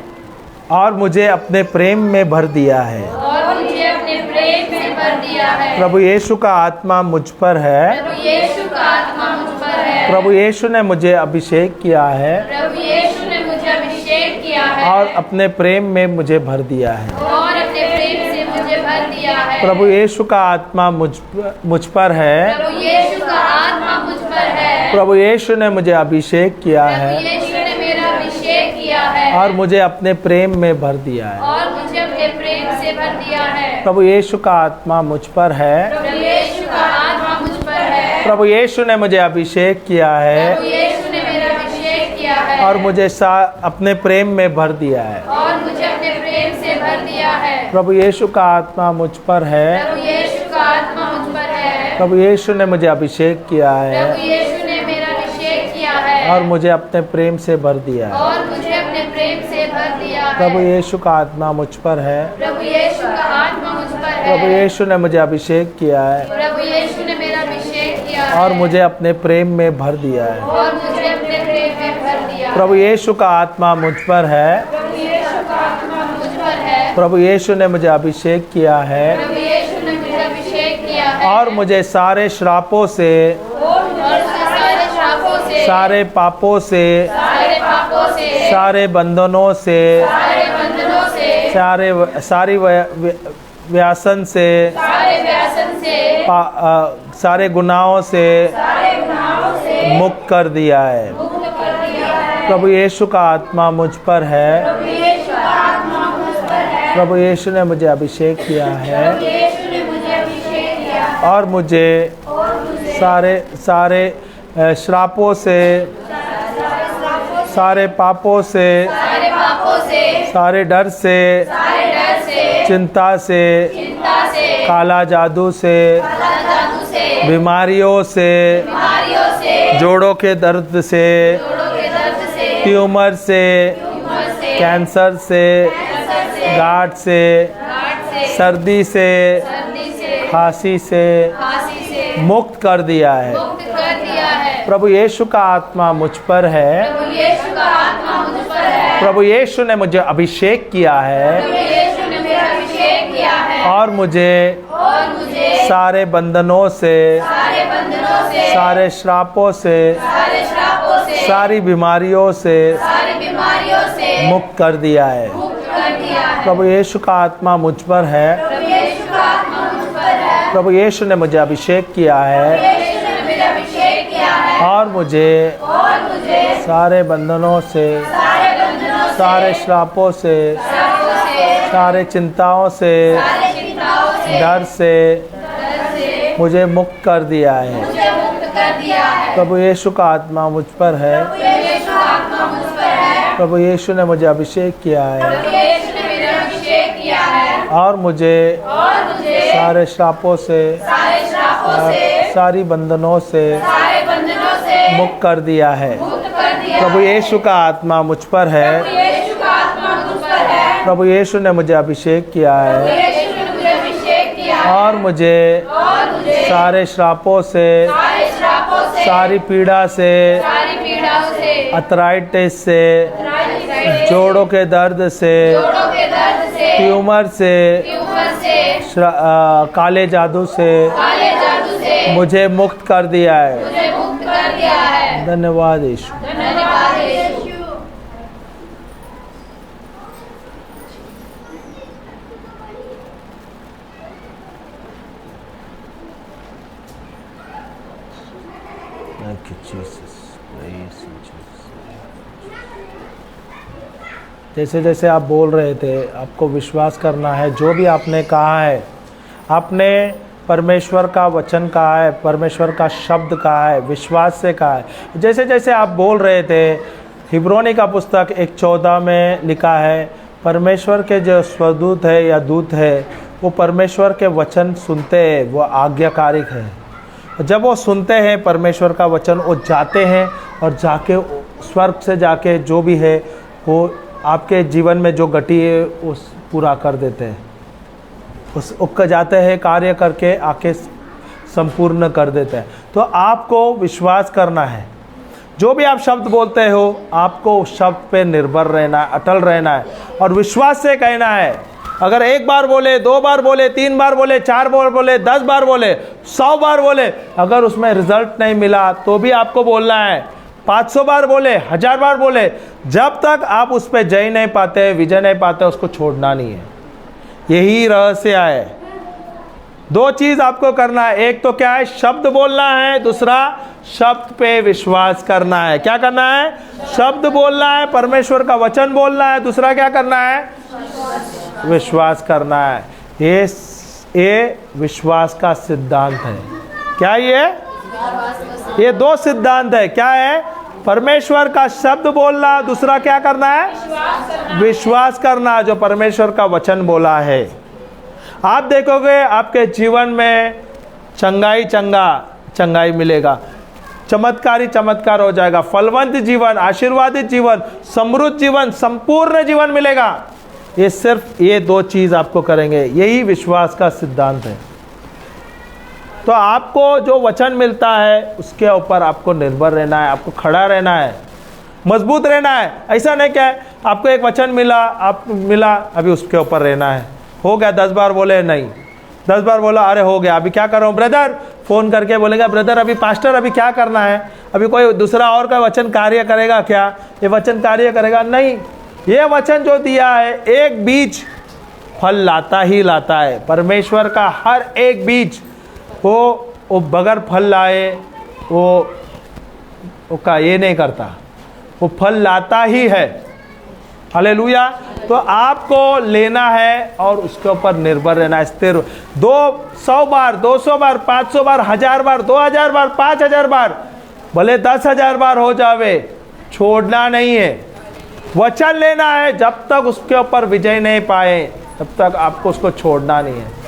और मुझे अपने प्रेम में भर दिया है, और मुझे अपने प्रेम में भर दिया है। प्रभु यीशु का आत्मा मुझ पर है, प्रभु यीशु का आत्मा मुझ पर है, प्रभु यीशु ने मुझे अभिषेक किया है, प्रभु यीशु ने मुझे अभिषेक किया है, और अपने प्रेम में मुझे भर दिया है। और अपने प्रेम से मुझे भर दिया है। प्रभु यीशु का आत्मा मुझ पर है, प्रभु यीशु का आत्मा मुझ पर है, प्रभु यीशु ने मुझे अभिषेक किया प्रभु है, यीशु ने मेरा अभिषेक किया है, और मुझे अपने प्रेम में भर दिया है। और मुझे अपने प्रेम से भर दिया है। प्रभु यीशु का आत्मा मुझ पर है, प्रभु यीशु का आत्मा मुझ पर है, प्रभु यीशु ने मुझे अभिषेक किया है, प्रभु यीशु ने मेरा अभिषेक किया है, और मुझे अपने प्रेम में भर दिया है। और मुझे अपने प्रेम से भर दिया है। प्रभु यीशु का आत्मा मुझ पर है, प्रभु यीशु का आत्मा मुझ पर है, प्रभु यीशु ने मुझे अभिषेक किया है, प्रभु यीशु ने मेरा अभिषेक किया है, और मुझे अपने प्रेम से भर दिया है। और मुझे अपने प्रेम से भर दिया है। प्रभु यीशु का आत्मा मुझ पर है, प्रभु यीशु का आत्मा मुझ पर है, प्रभु यीशु ने मुझे अभिषेक किया है, प्रभु यीशु ने मेरा अभिषेक किया है, और मुझे अपने प्रेम में भर दिया है। और मुझे अपने प्रेम में भर दिया। प्रभु यीशु का आत्मा मुझ पर है, प्रभु यीशु का आत्मा मुझ पर है, प्रभु यीशु ने मुझे अभिषेक किया है, प्रभु यीशु ने मुझे अभिषेक किया है, और मुझे सारे श्रापों से, और सारे श्रापों से सारे पापों से, सारे बंधनों से, सारी व्यसन से, सारे गुनाहों से मुक्त कर दिया है। प्रभु यीशु का आत्मा मुझ पर है। प्रभु यीशु ने मुझे अभिषेक किया है और मुझे सारे श्रापों से, सारे पापों से, सारे डर से, चिंता से, काला जादू से, बीमारियों से, जोड़ों के दर्द से, ट्यूमर से, कैंसर से, गांठ से, सर्दी से, खांसी से मुक्त कर दिया है। प्रभु यीशु का आत्मा मुझ पर है। प्रभु यीशु ने मुझे अभिषेक किया है और मुझे सारे बंधनों से, सारे श्रापों से, सारी बीमारियों से मुक्त कर दिया है। प्रभु यीशु का आत्मा मुझ पर है। प्रभु यीशु ने मुझे अभिषेक किया है और मुझे सारे बंधनों से, सारे श्रापों से, सारे चिंताओं से, डर से मुझे मुक्त कर दिया है। प्रभु यीशु का आत्मा मुझ पर है। प्रभु यीशु ने मुझे अभिषेक किया है और मुझे सारे श्रापों से, सारी बंधनों से मुक्त कर दिया है। प्रभु यीशु का आत्मा मुझ पर है। प्रभु यीशु ने मुझे अभिषेक किया है और मुझे सारे श्रापों से, सारी पीड़ा से, अर्थराइटिस से, जोड़ों के दर्द से, ट्यूमर से, काले जादू से मुझे मुक्त कर दिया है। धन्यवाद यीशु। Thank you, Jesus. Praise you, Jesus. जैसे जैसे आप बोल रहे थे, आपको विश्वास करना है। जो भी आपने कहा है, आपने परमेश्वर का वचन कहा है, परमेश्वर का शब्द कहा है, विश्वास से कहा है। जैसे जैसे आप बोल रहे थे, हिब्रोनी का पुस्तक 1:14 में लिखा है, परमेश्वर के जो स्वदूत है या दूत है, वो परमेश्वर के वचन सुनते हैं, वो आज्ञाकारिक है। जब वो सुनते हैं परमेश्वर का वचन, वो जाते हैं और जाके स्वर्ग से जाके जो भी है वो आपके जीवन में जो घटी है उस पूरा कर देते हैं। उस उक जाते हैं, कार्य करके आके संपूर्ण कर देते हैं। तो आपको विश्वास करना है। जो भी आप शब्द बोलते हो, आपको उस शब्द पे निर्भर रहना है, अटल रहना है और विश्वास से कहना है। अगर एक बार बोले, 2 बार बोले, 3 बार बोले, 4 बार बोले, 10 बार बोले, 100 बार बोले, अगर उसमें रिजल्ट नहीं मिला तो भी आपको बोलना है। 500 बार बोले, 1000 बार बोले, जब तक आप उस पर जय नहीं पाते, विजय नहीं पाते, उसको छोड़ना नहीं है। यही रहस्य है। 2 चीज आपको करना है। एक तो क्या है? शब्द बोलना है। दूसरा, शब्द पे विश्वास करना है। क्या करना है? शब्द बोलना है, परमेश्वर का वचन बोलना है। दूसरा क्या करना है? विश्वास करना है। ये विश्वास का सिद्धांत है। क्या ये 2 सिद्धांत है। क्या है? परमेश्वर का शब्द बोलना, दूसरा क्या करना है? विश्वास करना जो परमेश्वर का वचन बोला है। आप देखोगे आपके जीवन में चंगाई मिलेगा, चमत्कारी चमत्कार हो जाएगा, फलवंत जीवन, आशीर्वादित जीवन, समृद्ध जीवन, संपूर्ण जीवन मिलेगा। ये सिर्फ ये 2 चीज आपको करेंगे। यही विश्वास का सिद्धांत है। तो आपको जो वचन मिलता है उसके ऊपर आपको निर्भर रहना है, आपको खड़ा रहना है, मजबूत रहना है। ऐसा नहीं क्या है आपको एक वचन मिला अभी उसके ऊपर रहना है। हो गया 10 बार बोले नहीं, 10 बार बोला अरे हो गया, अभी क्या कर रहा हूँ ब्रदर, फ़ोन करके बोलेगा ब्रदर अभी पास्टर अभी क्या करना है, अभी कोई दूसरा और का वचन कार्य करेगा क्या, ये वचन कार्य करेगा नहीं। ये वचन जो दिया है एक बीज फल लाता ही लाता है। परमेश्वर का हर एक बीज वो बगैर फल लाए वो का ये नहीं करता, वो फल लाता ही है। हालेलुया। तो आपको लेना है और उसके ऊपर निर्भर रहना है, स्थिर। 200 बार, 200 बार, 500 बार, 1000 बार, 2000 बार, 5000 बार, भले 10,000 बार हो जावे, छोड़ना नहीं है। वचन लेना है, जब तक उसके ऊपर विजय नहीं पाए तब तक आपको उसको छोड़ना नहीं है।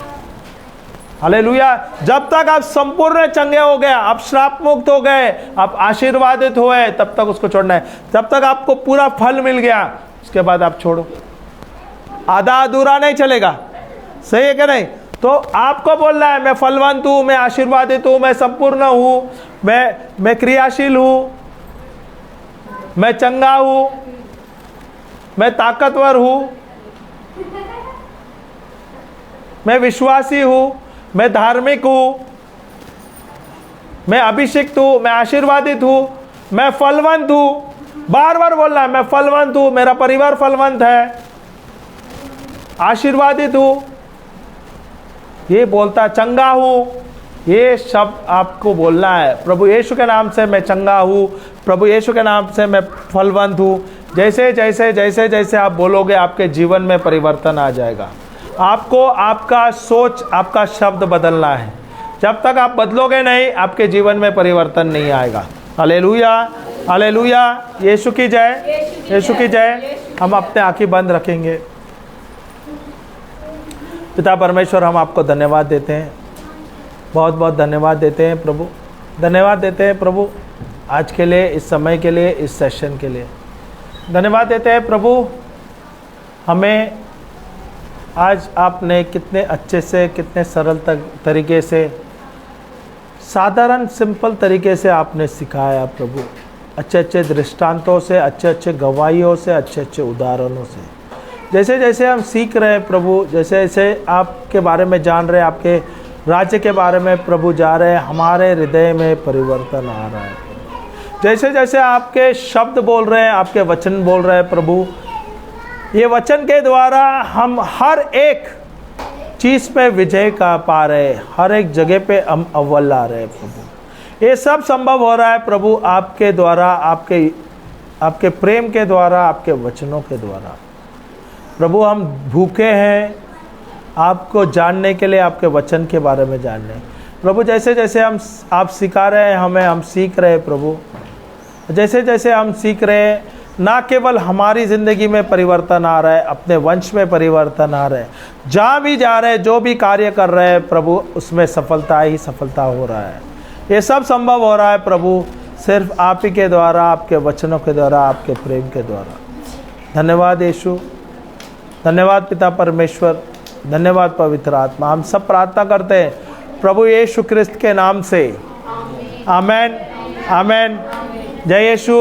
हालेलुया। जब तक आप संपूर्ण चंगे हो गए, आप श्राप मुक्त हो गए, आप आशीर्वादित हुए, तब तक उसको छोड़ना है। जब तक आपको पूरा फल मिल गया उसके बाद आप छोड़ो। आधा अधूरा नहीं चलेगा, सही है कि नहीं? तो आपको बोलना है मैं फलवंत हूं, मैं आशीर्वादित हूं, मैं संपूर्ण हूं, मैं क्रियाशील हूं, मैं चंगा हूं, मैं ताकतवर हूं, मैं विश्वासी हूं, मैं धार्मिक हूं, मैं अभिषिक्त हूं, मैं आशीर्वादित हूं, मैं फलवंत हूं। बार बार बोलना है मैं फलवंत हूं, मेरा परिवार फलवंत है, आशीर्वादित हूं, ये बोलता चंगा हूं। ये शब्द आपको बोलना है। प्रभु यीशु के नाम से मैं चंगा हूं, प्रभु यीशु के नाम से मैं फलवंत हूं। जैसे जैसे जैसे जैसे आप बोलोगे आपके जीवन में परिवर्तन आ जाएगा। आपको आपका सोच, आपका शब्द बदलना है। जब तक आप बदलोगे नहीं आपके जीवन में परिवर्तन नहीं आएगा। Hallelujah, hallelujah. यीशु की जय, यीशु की जय। हम अपने आंखें बंद रखेंगे। पिता परमेश्वर, हम आपको धन्यवाद देते हैं, बहुत बहुत धन्यवाद देते हैं प्रभु, धन्यवाद देते हैं प्रभु आज के लिए, इस समय के लिए, इस सेशन के लिए धन्यवाद देते हैं प्रभु। हमें आज आपने कितने अच्छे से, कितने सरल तरीके से, साधारण सिंपल तरीके से आपने सिखाया प्रभु। अच्छे अच्छे दृष्टांतों से, अच्छे अच्छे गवाहियों से, अच्छे अच्छे उदाहरणों से, जैसे जैसे हम सीख रहे हैं प्रभु, जैसे जैसे आपके बारे में जान रहे हैं, आपके राज्य के बारे में प्रभु जा रहे हैं, हमारे हृदय में परिवर्तन आ रहा है। जैसे जैसे आपके शब्द बोल रहे हैं, आपके वचन बोल रहे हैं प्रभु, ये वचन के द्वारा हम हर एक चीज़ पे विजय का पा रहे, हर एक जगह पे हम अव्वल ला रहे हैं प्रभु। ये सब संभव हो रहा है प्रभु आपके द्वारा, आपके प्रेम के द्वारा, आपके वचनों के द्वारा। प्रभु हम भूखे हैं आपको जानने के लिए, आपके वचन के बारे में जानने प्रभु। जैसे जैसे आप सिखा रहे हैं हमें, हम सीख रहे हैं प्रभु। जैसे जैसे हम सीख रहे हैं, ना केवल हमारी ज़िंदगी में परिवर्तन आ रहा है, अपने वंश में परिवर्तन आ रहा है। जहाँ भी जा रहे हैं, जो भी कार्य कर रहे हैं प्रभु, उसमें सफलता ही सफलता हो रहा है। ये सब संभव हो रहा है प्रभु सिर्फ आप ही के द्वारा, आपके वचनों के द्वारा, आपके प्रेम के द्वारा। धन्यवाद यीशु, धन्यवाद पिता परमेश्वर, धन्यवाद पवित्र आत्मा। हम सब प्रार्थना करते हैं प्रभु यीशु क्रिस्त के नाम से, आमेन, आमेन। जय यीशु।